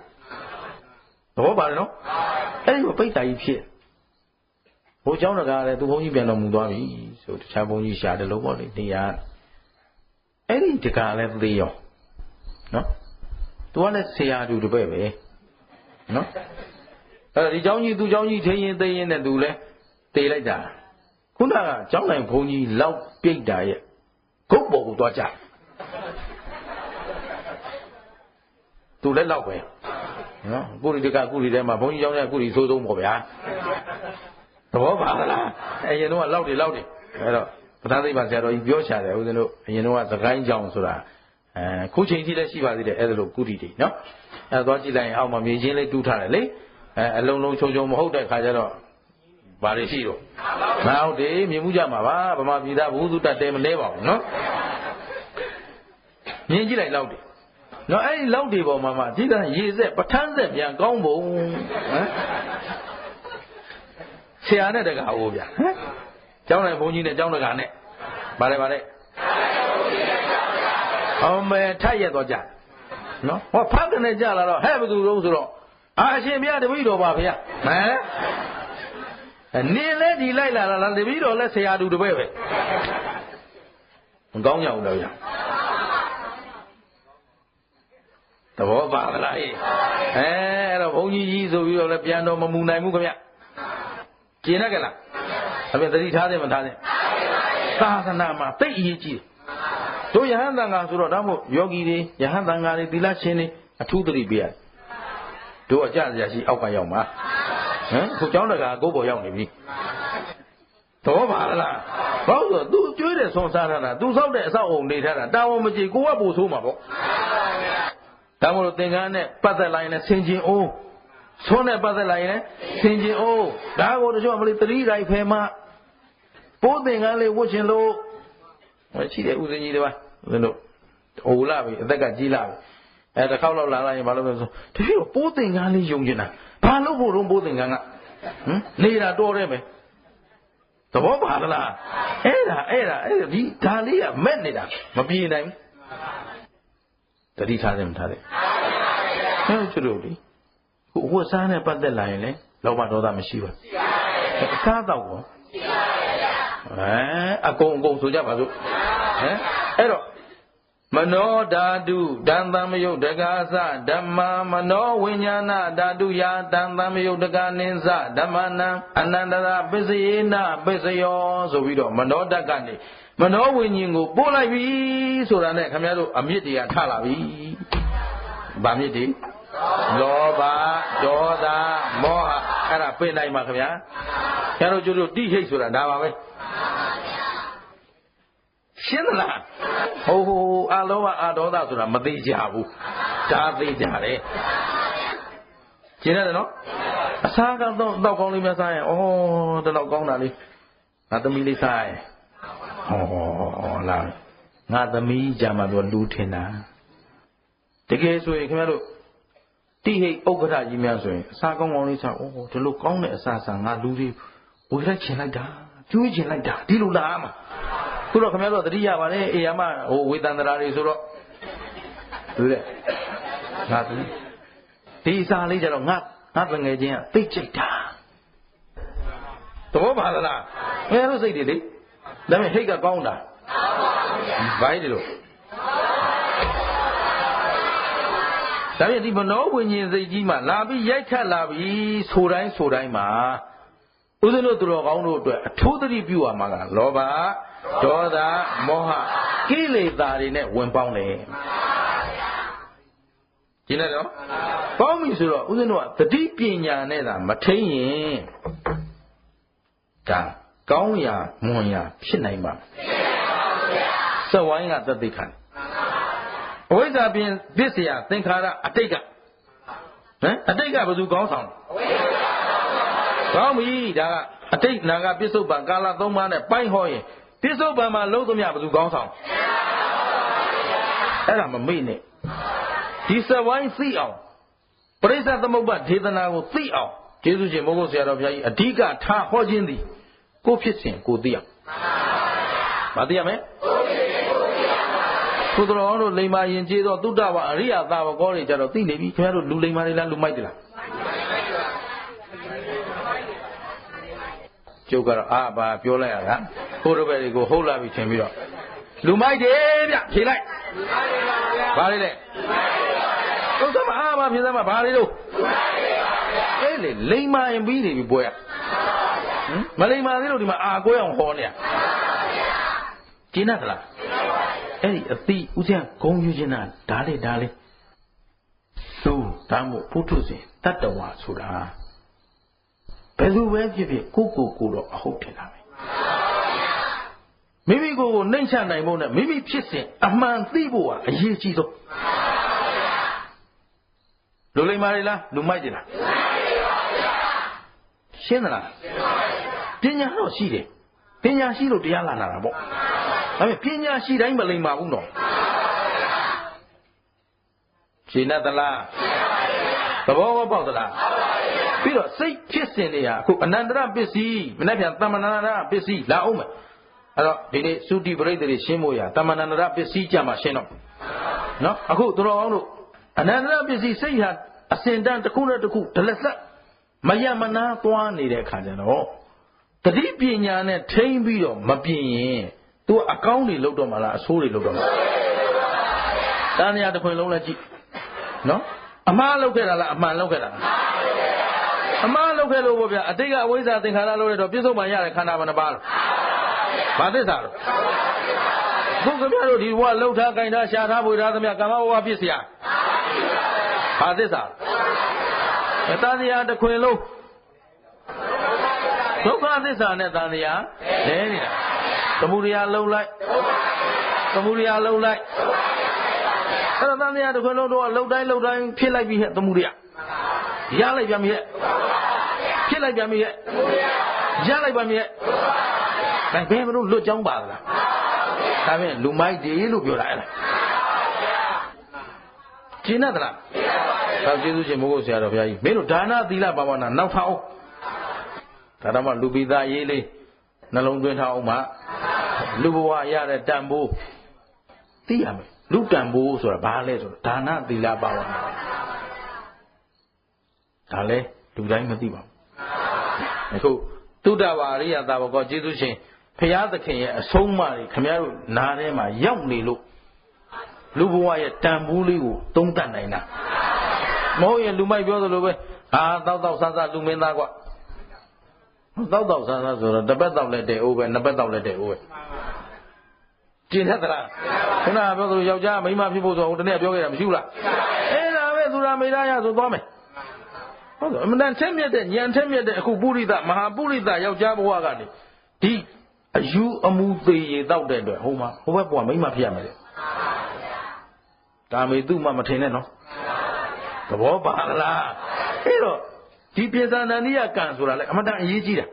သဘောပါတယ်နော်အဲ့ဒီမှာပိဋ္ဌာကြီးဖြစ်ဟိုကျောင်းတကာလည်းသူဘုန်းကြီးပြန်တော်မူသွားပြီဆိုတခြားဘုန်းကြီးရှာတယ်လို့ပေါ့လေနေရအဲ့ဒီတကာလည်းသေးရောနော်သူကလည်းဆရာတူတပည့်ပဲနော်အဲ့ဒီကျောင်းကြီးသူကျောင်းကြီးထင်းရင်သိရင်နဲ့သူလည်းတေးလိုက်တာခုနကကျောင်းတိုင်းဘုန်းကြီးလောက်ပြိတ္တာရဲ့ဂုတ်ပေါ်ကိုသွားကြသူလည်းလောက်ပဲနော်ကုရီတကကုရီထဲမှာဘုန်းကြီးကျောင်းထဲကုရီဆိုးဆုံးပေါ့ဗျာသဘောပါလားအရင်တော့လောက်တယ်အဲ့တော့ပဋ္ဌာန်းသိပ္ပံဆရာတော်ကြီးပြောချတယ်ဦးဇင်းတို့အရင်တော့သခိုင်းကြောင်ဆိုတာခုချိန်ကြီးလည်းရှိပါသေးတယ်အဲ့ဒါလို့ကုတီတွေနော်အဲ့တော့ကြည့်လိုက်ရင်အောက်မှာမြေချင်းလေးတူးထားတယ်လေအလုံးလုံးချုံချုံမဟုတ်တဲ့ခါကျတော့ဘာတွေရှိတော့မဟုတ်တယ်မြင်မှုကြမှာပါဗမာပြည်သားဘုသူတတ်တယ်မလဲပါဘူးနော်မြင်ကြည့်လိုက်လောက်တယ်နော်အဲ့ဒီလောက်တွေပေါ်မှာကြည့်တဲ့ရေဆက်ပဋ္ဌာန်းဆက်ပြန်ကောင်းပုံဟမ်ဆရာနဲ့တကာဟိုဗျာဟမ်ကျောင်းတိုင်းဘုန်းကြီးနဲ့ကျောင်းတကာနဲ့ဗါလဲအောင်မဲထက်ရက်တော့ကြနော်ဟောဖတ်ကနေကြလာတော့ဟဲ့ဘယ်သူလုံးဆိုတော့အရှင်ဘုရားတပည့်တော်ပါဗျာဟမ်နင်းလဲဒီလိုက်လာလားတပည့်တော်လဲဆရာတူတပည့်ပဲမကောင်းကြဘူးတော့ဗျာသဘောပါလားအဲ့တော့ဘုန်းကြီးဆိုပြီးတော့လည်းပြန်တော့မမူနိုင်ဘူးခင်ဗျကျင်ရကြလားအပြင်သတိထားတယ်မထားတယ်သာသနာမှာသိအရေးကြီးတို့ယဟန်တန်ဃာဆိုတော့ဒါမို့ယောဂီတွေယဟန်တန်ဃာတွေသီလရှင်တွေအထူးသတိပေးရတို့အကြစရာရှိအောက်ကရောက်မှာဟမ်ခုကျောင်းတကာကိုယ်ပေါ်ရောက်နေပြီသဘောပါလား ဘာလို့ तू ကျွေးတယ်ဆွန်စားထားတာ तू စောက်တဲ့အဆောက်အုံနေထားတာတာဝန်မကြည့်ကိုကပို့ဆိုးမှာပေါ့ဒါမို့လို့သင်္ကန်းနဲ့ပတ်သက်လိုက်ရင်ဆင်ကျင်အိုးဆွန်းနဲ့ပတ်သက်လိုက်ရင်ဆင်ကျင်အိုးဒါကိုတချို့မလို့တတိတိုင်းဖဲမှာပိုးသင်္ကန်းလေးဝတ်ချင်လို့ရှိတယ်ဦးစင်းကြီးတွေပါဦးဇင်းတို့ဟိုလာပြီအသက်ကကြီးလာပြီတစ်ခေါက်လောက်လာလိုက်ရင်ဘာလို့လဲဆိုတချို့ပိုးသင်္ကန်းလေးယုံကျင်တာဘာလို့ဖို့တော့ပိုးသင်္ကန်းကနေတာတော်တယ်ပဲသဘောပါလားအဲ့ဒါဒီဒါလေးကမက်နေတာမပြေနိုင်ဘူးတတိထားတယ်မထားတယ်ဟုတ်ကျွလို့လေဟိုဝတ်စားနဲ့ပတ်သက်လာရင်လေလောဘဒေါသမရှိပါဘူးအစားတော့ကောအကုန်ဆိုကြပါစို့အဲ့တော့မနောဓာတုတံသမယုတ်တကာသဓမ္မမနောဝိညာဏဓာတုယာတံသမယုတ်တကာနိသဓမ္မနံအနန္တရာပစ္စယေနပစ္စယောဆိုပြီးတော့မနောဓာတ်ကနေမနောဝိညာဉ်ကိုပို့လိုက်ပြီဆိုတာနဲ့ခင်ဗျားတို့အမြင့်တွေကထလာပြီဗာမြင့်တွေလောဘဒေါသမောဟအဲ့ဒါပြင်လိုက်ပါခင်ဗျာခင်ဗျားတို့ကျတို့တိဟိတ်ဆိုတာဒါပါပဲရှင်းသလားဟိုအာလောဘအာဒေါသဆိုတာမသေးကြဘူးဒါသေးကြတယ်ရှင်းတယ်နော်အစားတော့ကောင်းလေးများစားရင်ဩတလောက်ကောင်းတာလေးငါသမီးလေးစားရင်လာငါသမီးကြမှာတော့လူထင်တာတကယ်ဆိုရင်ခင်ဗျားတို့တိဟိတ်ဥက္ကဋ္ဌကြီးများဆိုရင်အစားကောင်းကောင်းလေးစားဒီလိုကောင်းတဲ့အစားစားငါလူတွေဝေလိုက်ချင်လိုက်တာကျွေးချင်လိုက်တာဒီလိုလားမှာခုတော့ခင်ဗျားတို့သတိရပါလေအေးရမဟိုဝေတန္တရာတွေဆိုတော့တွေ့တဲ့ငါဒီစားလေးကြတော့ငါတငယ်ချင်းကသိကျိတ်တာသဘောပါလားငယ်တို့စိတ်တွေလေဒါပေမဲ့ဟိတ်ကကောင်းတာဘိုင်းတယ်လို့ဒါပြန်ဒီမနောဝိညာဉ်စိတ်ကြီးမှလာပြီးရိုက်ခတ်လာပြီးဆိုတိုင်းမှာဦးဇင်းတို့သူတော်ကောင်းတို့အတွက်အထူးသတိပြုရမှာကလောဘဒေါသမောဟကိလေသာတွေနဲ့ဝင်ပေါင်းတယ်ကျင်းတယ်နော်ပေါင်းပြီဆိုတော့ဦးဇင်းတို့ကသတိပညာနဲ့သာမထိန်ရင်ဒါကောင်းရာမွန်ရာဖြစ်နိုင်ပါစက်ဝိုင်းကသက်သေခံအဝိဇ္ဇာပြင်ပစ္စယသင်္ခါရအတိတ်ကအတိတ်ကဘယ်သူကောင်းဆောင်ကောင်းပြီဒါကအတိတ်နာကပစ္စုပန်ကာလ3ပါးနဲ့ပိုင်းဟောရင်ပစ္စုပန်မှာလုံးသမျှဘယ်သူကောင်းဆောင်အဲ့ဒါမမေ့နဲ့ဒီစဝိုင်းသိအောင်ပရိစ္ဆသမုပ္ပါဒေသနာကိုသိအောင်ကျေးဇူးရှင်မိုးကုတ်ဆရာတော်ဘုရားကြီးအဓိကထားဟောခြင်းသည်ကိုဖြစ်စဉ်ကိုသိအောင်မသိရမယ်သူတော်တို့လိမ္မာရင်ကျေးတော့သုတ္တဝအရိယသာဝကောတွေကြတော့သိနေပြီခင်ဗျားတို့လူလိမ္မာတွေလားလူမိုက်တွေလားကျုပ်ကတော့ဘာပြောလိုက်ရတာဟိုတို့ပဲတွေကိုဟုတ်လာပြီထင်ပြီးတော့လူမိုက်တယ်ဗျဖြေလိုက်ဘာလဲလဲဥစ္စာဘာဖြေစမ်းဘာလေးတို့အဲ့လေလိမ္မာရင်ပြီးနေပြီပွဲမလိမ္မာသေးလို့ဒီမှာကိုယ်အောင်ဟောနေရကျင်းတ်လားအဲ့ဒီအတိဥစဉ်ဂုံယူခြင်းတာဒါလေသို့ဒါမို့ဘုထုစဉ်တတ္တဝါဆိုတာဘယ်သူပဲဖြစ်ဖြစ်ကိုတော့အဟုတ်တယ်လားမိမိကိုနှိမ့်ချနိုင်ဖို့နဲ့မိမိဖြစ်စဉ်အမှန်သိဖို့ဟာအရေးကြီးဆုံးလူလိမ္မာတွေလားလူမိုက်တွေလားရှင်းသလားပညာတော့ရှိတယ်ပညာရှိလို့တရားလာတာပေါ့ဒါပေမဲ့ပညာရှိတိုင်းမလိမ္မာဘူးတော့ရှင်းသလားသဘောပေါက်သလားပြီးတော့စိတ်ဖြစ်စဉ်တွေဟာအခုအနန္တရပစ္စည်းမနေ့ပြန်တမ္မနာရပစ္စည်းလာအောင်မယ်အဲ့တော့ဒီနေ့သုတိပရိသေတွေရှင်းဖို့ရတမ္မနာရပစ္စည်းကြမှာရှင်းတော့နော်အခုသူတော်ကောင်းတို့အနန္တရပစ္စည်းစိတ်ဟာအစင်တန်းတစ်ခုနဲ့တစ်ခုဒလဆက်မယမနာသွားနေတဲ့အခါကျတော့တတိပညာနဲ့ထိမ့်ပြီးတော့မပြင်းရင်သူအကောင်းတွေလောက်တော့မလားအဆိုးတွေလောက်တော့မလားတန်ရာတစ်ခွင်လုံးလည်းကြည့်နော်အမှားလောက်ခဲ့တာလားအမှန်လောက်ခဲ့တာလားအမှားလောက်ခဲ့လို့ပေါ့ဗျာအတိတ်ကအဝိဇ္ဇာသင်္ခါရလို့ရတော့ပြစ္ဆုတ်မှရတဲ့ခန္ဓာဘယ်နှပါလဲဘာသစ္စာလို့ခုခင်ဗျားတို့ဒီဘဝလှုပ်ထား၊ကင်ထား၊ရှာထား၊ပွေထားသမျှကာမဘဝဖြစ်เสียဘာသစ္စာတန်ရာတစ်ခွင်လုံးဒုက္ခသစ္စာနဲ့တန်ရာလဲနေတာ သမုဒယလုံးလိုက်သမုဒယလုံးလိုက်အဲ့တော့တန်တရားတစ်ခွလုံးတော့လှုပ်တိုင်းဖြစ်လိုက်ပြီဟဲ့သမုဒယရလိုက်ပြန်ပြီဟဲ့ဖြစ်လိုက်ပြန်ပြီဟဲ့ရလိုက်ပါမြဲဒါဘယ်မလို့လွတ်ကြောင်းပါလားဒါဖြင့်လူမိုက်တေလို့ပြောတာအဲ့ဒါကျင်းတ်သလားသောကျေးဇူးရှင်မိုးကုတ်ဆရာတော်ဘုရားကြီးမင်းတို့ဒါနသီလဘာဝနာနောက်ထားအောင်ဒါတော့မှလူပိသားရေးလေးနှလုံးသွင်းထားအောင်မှလူဘဝရတဲ့တန်ဖိုးသိရမယ်လူတန်ဖိုးဆိုတာဘာလဲဆိုတော့ဒါနသီလဘာဝနာဒါလဲလူတိုင်းမသိပါဘူးအခုတုဒ္ဒဝါရိယသာဝကောကျေးဇူးရှင်ဘုရားသခင်ရဲ့အဆုံးအမတွေခင်ဗျားတို့နားထဲမှာရောက်နေလို့လူဘဝရဲ့တန်ဖိုးလေးကိုသုံးသပ်နိုင်တာမဟုတ်ရင်လူမိုက်ပြောသလိုပဲတောက်ဆန်းလူမင်းသားကွာတောက်ဆန်းဆိုတော့တစ်ပတ်တောက်လက်တဲ့အိုးပဲနှစ်ပတ်တောက်လက်တဲ့အိုးပဲကျင်တတ်သလားခုနကပြောသလိုယောက်ျားမိန်းမဖြစ်ဖို့ဆိုဟိုတနေ့ပြောခဲ့တာမရှိဘူးလားအဲ့ဒါပဲသူရာမေသားရဆိုသွားမယ်ဟုတ်တယ်အမှန်တန်ထက်မြက်တဲ့ဉာဏ်ထက်မြက်တဲ့အခုပုရိသမဟာပုရိသယောက်ျားဘဝကနေဒီအယူအမူသေးရတောက်တဲ့အတွက်ဟိုဘက်ဘဝမိန်းမဖြစ်ရမယ်ဒါမေသူ့မှမထင်နဲ့နော်သဘောပါလားအဲ့တော့ဒီပြေသာနန္ဒိယကံဆိုတာလေအမှန်တန်အရေးကြီးတာ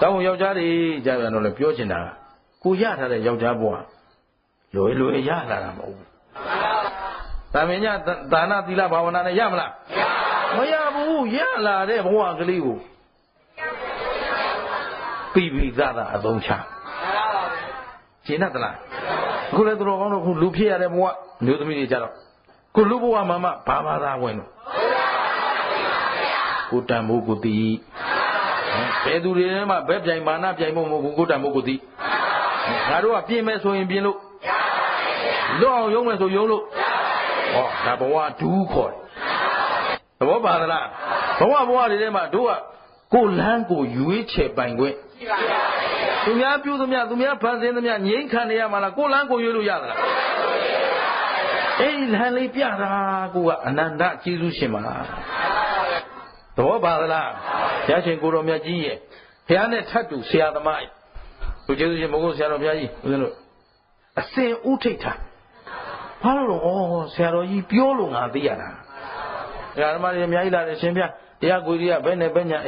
တောင်းယောက်ျားတွေကြာပြန်တော့လေပြောချင်တာကိုရထားတဲ့ယောက်ျားဘဝလွယ်ရလာတာမဟုတ်ဘူးဒါမင်းညဒါနသီလဘာဝနာနဲ့ရမလားမရဘူးရလာတဲ့ဘဝကလေးကိုပြီးသားအသုံးချကျင့်တတ်လားအခုလည်းသူတော်ကောင်းတို့ခုလူဖြစ်ရတဲ့ဘဝမျိုးသမီးတွေကြတော့ကိုလူဘဝမှာမှဘာသာဝင်လို့ကိုတန်မိုးကိုတီးဘယ်သူတွေထဲမှာဘက်ပြိုင်မာနပြိုင်ဖို့မဟုတ်ဘူးကိုတန်မိုးကိုတီးငါတို့ကပြင်မဲ့ဆိုရင်ပြင်လို့လွတ်အောင်ယုံမယ်ဆိုယုံလို့ဟောဒါဘဝဒူးခေါ်တယ်သဘောပါသလားဘဝတွေထဲမှာတို့ကကိုလန်းကိုရွေးချယ်ပိုင်ခွင့်သူများပြုသမျှသူများဖန်ဆင်းသမျှငြိမ်းခံနေရမှာလားကိုလန်းကိုရွေးလို့ရသလားအဲ့ဒီလမ်းလေးပြတာကိုကအနန္တကျေးဇူးရှင်ပါသဘောပါသလားဘုရားရှင်ကိုတော်မြတ်ကြီးရဲ့ဘုရားနဲ့ထပ်တူဆရာသမားသူကျေးဇူးရှင်မိုးကုတ်ဆရာတော်ဘုရားကြီးဦးဇင်းတို့အစဉ်ဥထိတ်တာဘာလို့လဲဆရာတော်ကြီးပြောလို့ငါသိရတာဓမ္မတွေအများကြီးလာတယ်ရှင်ဗျာတရားကိုကြီးကဘယ်နဲ့ပဲညာ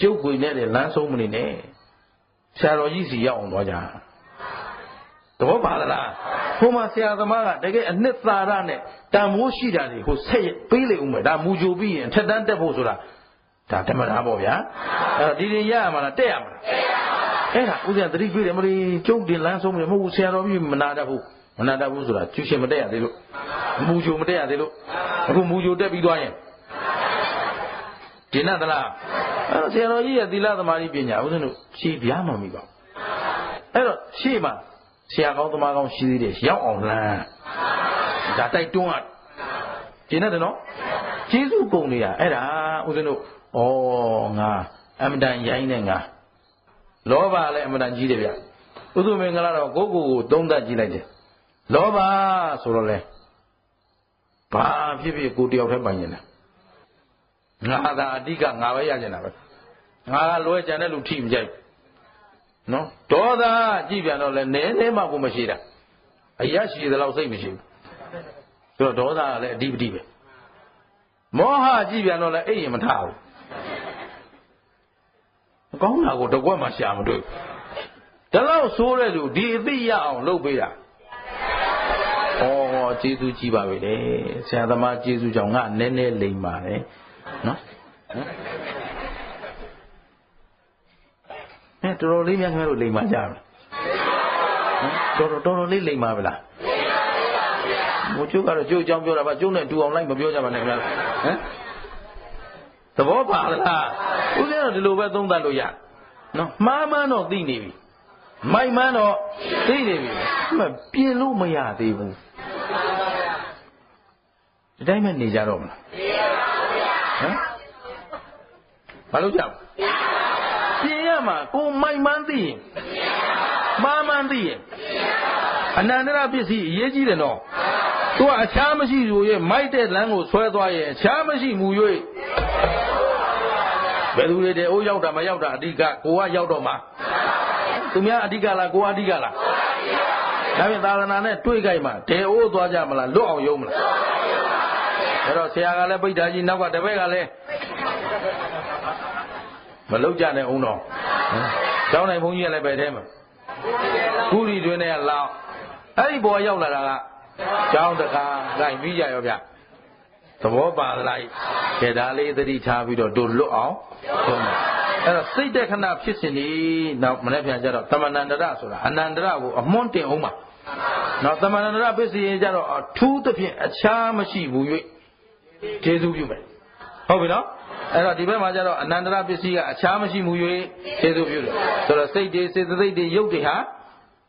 ကျုပ်ကိုနဲ့လမ်းဆုံးမနေနဲ့ဆရာတော်ကြီးစီရောက်အောင်သွားကြသဘောပါလားဟိုမှာဆရာသမားကတကယ်အနှစ်သာရနဲ့တန်ဖိုးရှိတာတွေကိုဆက်ပေးလေဦးမယ်ဒါမူကြိုပြီးရင်ထက်တန်းတက်ဖို့ဆိုတာဒါဓမ္မတာပေါ့ဗျာအဲ့တော့ဒီရရမှာလားတက်ရမှာလားအဲ့ဒါဥစ္စာသတိပေးတယ်မလို့ကျုပ်တင်လမ်းဆုံးမလို့မဟုတ်ဘူးဆရာတော်ကြီးမနာတတ်ဘူးဆိုတာကျူရှင်မတက်ရသေးလို့မူကြိုမတက်ရသေးလို့အခုမူကြိုတက်ပြီးသွားရင်ကျင်တတ်လားအဲ့တော့ဆရာတော်ကြီးရဲ့သီလသမာဓိပညာဦးဇင်းတို့ရှင်းပြမှမမိပါဘူးအဲ့တော့ရှေ့မှာဆရာကောင်းသမားကောင်းရှိသေးတယ်ရောက်အောင်လမ်းဒါတိုက်တွန်းရကျင်တတ်တယ်နော်ကျေးဇူးကုန်နေတာအဲ့ဒါဦးဇင်းတို့ငါအမတန်ရိုင်းနေငါလောဘလည်းအမတန်ကြီးတယ်ဗျဥသုမင်္ဂလာတော့ကိုသုံးသပ်ကြည့်လိုက်တယ်လောဘဆိုတော့လေဘာဖြစ်ဖြစ်ကိုတယောက်တည်းပိုင်နေတာငါသာအဓိကငါပဲရကျင်တာပဲငါကလွဲကြံတဲ့လူထိမကြိုက်နော်ဒေါသကြည့်ပြန်တော့လဲနည်းနည်းမှကိုမရှိတာအရရှိသလောက်စိတ်မရှိဘူးဆိုတော့ဒေါသကလည်းအဓိပတိပဲမောဟကြည့်ပြန်တော့လဲအိပ်ရင်မထဘူးကောင်းတာကိုတကွက်မှရှာမတွေ့ဒါလောက်ဆိုးတဲ့လူဒီအသိရအောင်လုပ်ပေးတာကျေးဇူးကြီးပါပဲလေဆရာသမားကျေးဇူးကြောင့်ငါနည်းနည်းလိမ်ပါတယ်နော်တော်တော်လေးများခင်ဗျားတို့လိမ်ပါကြလားတော်တော်လေးလိမ်ပါဗလားမကျုပ်ကတော့ကျုပ်အကြောင်းပြောတာပါကျုပ်နဲ့တူအောင်လိုက်မပြောကြပါနဲ့ခင်ဗျာသဘောပါလားဦးဇင်းတော့ဒီလိုပဲသုံးသပ်လို့ရနော်မှားမှန်းတော့သိနေပြီမိုက်မှန်းတော့သိနေပြီပြင်လို့မရသေးဘူးဒီတိုင်းပဲနေကြတော့မလားဟမ်ဘာလို့ကြောက်ပြင်ရမှာကိုမိုက်မှန်းသိရင်မှားမှန်းသိရင်အနန္တရပစ္စည်းအရေးကြီးတယ်နော်သူကအခြားမရှိဆိုရဲ့မိုက်တဲ့လမ်းကိုဆွဲသွားရဲ့အခြားမရှိမူ၍ဘယ်သူတွေတဲ့အိုးရောက်တာမရောက်တာအဓိကကိုကရောက်တော့မှာ သူများအဓိကလားကိုအဓိကလားဒါဖြင့်သာသနာနဲ့တွေ့ကြိုက်မှတဲအိုးသွားကြမလားလွတ်အောင်ယုံမလားအဲ့တော့ဆရာကလည်းပိဋ္ဌာကြီးနောက်ကတပည့်ကလည်းမလောက်ကြနဲ့အောင်တော့ကျောင်းနိုင်ဘုန်းကြီးကလည်းပဲထဲမှာကုရီတွင်နဲ့လောက်အဲ့ဒီဘောရောက်လာတာကကျောင်းတကာလိုက်ပြီးကြရောဗျသဘောပါလားခေဒါလေးသတိထားပြီးတော့တို့လွတ်အောင်ဆုံးတယ်အဲ့တော့စိတ်တက်ခဏဖြစ်စဉ်ဒီနောက်မနေ့ပြန်ကြတော့တမဏန္တရဆိုတာအနန္တရကိုအမွန်းတင်အောင်ပါနောက်တမဏန္တရပစ္စည်းရင်ကြတော့အထူးသဖြင့်အခြားမရှိဘူး၍ကျေးဇူးပြုမယ်ဟုတ်ပြီနော်အဲ့တော့ဒီဘက်မှာကျတော့အနန္တရပစ္စည်းကအခြားမရှိမှု၍ကျေးဇူးပြုတယ်ဆိုတော့စိတ်တွေစေတသိက်တွေရုပ်တွေဟာ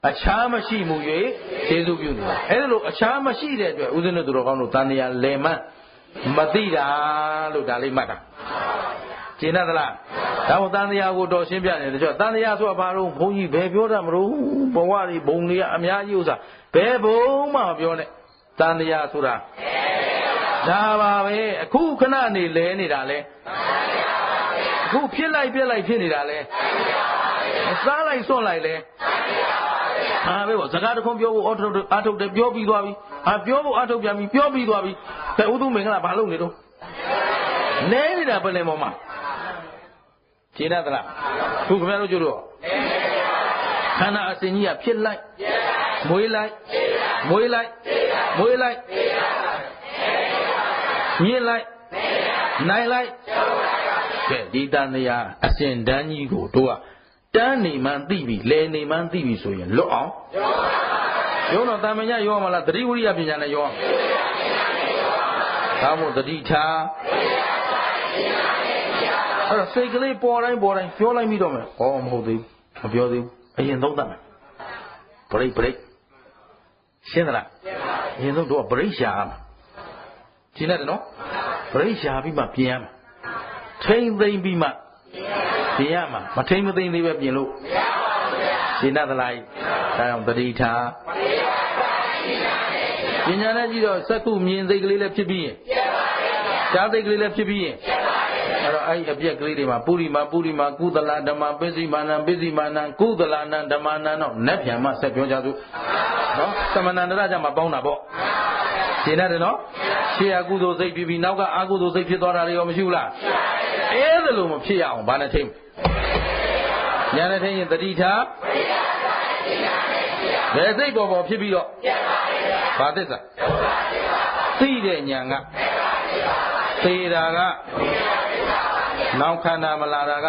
အခြားမရှိမှု၍ကျေးဇူးပြုနေတာအဲ့ဒါလို့အခြားမရှိတဲ့အတွက်ဦးဇင်းတို့သူတော်ကောင်းတို့တန်တရားလဲမှန်းမသိတာလို့ဒါလေးမှတ်တာကျင်တတ်သလားဒါမို့တန်တရားကိုတော်ရှင်းပြနေတယ်ကြောတန်တရားဆိုတာဘာလို့ဘုန်းကြီးဘယ်ပြောတတ်မလို့ဘဝတွေဘုံတွေကအများကြီးဥစ္စာဘယ်ဘုံမှမပြောနဲ့တန်တရားဆိုတာဒါပါပဲအခုခဏနေလဲနေတာလဲအခုဖြစ်လိုက်ပြက်လိုက်ဖြစ်နေတာလဲစားလိုက်စွန့်လိုက်လဲဟာပဲပေါ့စကားတခုပြောဖို့အထုတ်တယ်ပြောပြီးသွားပြီပြောဖို့အထုတ်ပြန်ပြီပြောပြီးသွားပြီတဲ့ဥသူမင်္ဂလာဘာလုပ်နေတော့လဲနေတာပဲလေမောင်မခြေရသလားသူခင်ဗျားတို့ကျတော့ခန္ဓာအစဉ်ကြီးကဖြစ်လိုက်မွေးလိုက်မွေးလိုက်မွေးလိုက်ညစ်လိုက်နိုင်လိုက်ကဲဒီတန်တရားအစဉ်တန်းကြီးကိုတို့ကတန်းနေမှန်းသိပြီလဲနေမှန်းသိပြီဆိုရင်လွတ်အောင်ရုံတော့တာမညရောမလားသတိဝိရိယပညာနဲ့ရောဒါမို့သတိထားအဲ့တော့စိတ်ကလေးပေါ်တိုင်းပြောလိုက်ပြီးတော့မယ်ဩမဟုတ်သေးဘူးမပြောသေးဘူးအရင်သုံးသပ်မယ်ဘရိတ်ရှင်းသလားအရင်ဆုံးတို့ကဘရိတ်ရှာရမှာရှင်းတယ်နော်ပရိရှာပြီးမှပြင်ရမှာထိမ့်သိမ့်ပြီးမှပြင်ရမှာမထိမ့်မသိမ့်သေးပဲပြင်လို့ရှင်းတတ်သလားဒါကြောင့်တတိထားပညာနဲ့ကြည့်တော့စက္ခုမြင်စိတ်ကလေးလည်းဖြစ်ပြီးရင်ကြားစိတ်ကလေးလည်းဖြစ်ပြီးရင်အဲ့တော့အဲ့ဒီအပြက်ကလေးတွေမှာပုရိမာကုသလဓမ္မပစ္စည်းမာနံကုသလနံဓမ္မနံတော့နတ်ပြန်မှဆက်ပြောကြစို့နော်သမဏန္တရကြမှာပေါင်းတာပေါ့ရှင်းတယ်နော်ရှေ့အကုသိုလ်စိတ်ပြီးနောက်ကအကုသိုလ်စိတ်ဖြစ်သွားတာတွေရောမရှိဘူးလားအဲ့ဒါလို့မဖြစ်ရအောင်ဘာနဲ့ထိမ့်ညာနဲ့ထိမ့်ရင်တတိထားဘယ်စိတ်ပေါ်ဖြစ်ပြီးတော့ဘာသစ္စာသိတဲ့ညာကသေတာကနောက်ခန္ဓာမလာတာက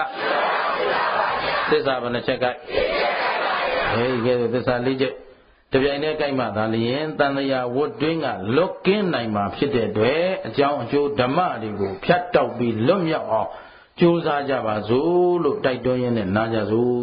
သစ္စာဘယ်နှချက်ကဲဟေးကဲသစ္စာ၄ချက်တပြိုင်တည်းကြိုက်မှသာလျင်တန်တရားဝတ်တွင်းကလွတ်ကင်းနိုင်မှာဖြစ်တဲ့အတွက်အကြောင်းအကျိုးဓမ္မတွေကိုဖြတ်တောက်ပြီးလွတ်မြောက်အောင်ကြိုးစားကြပါစို့လို့တိုက်တွန်းရင်းနဲ့နားကြစို့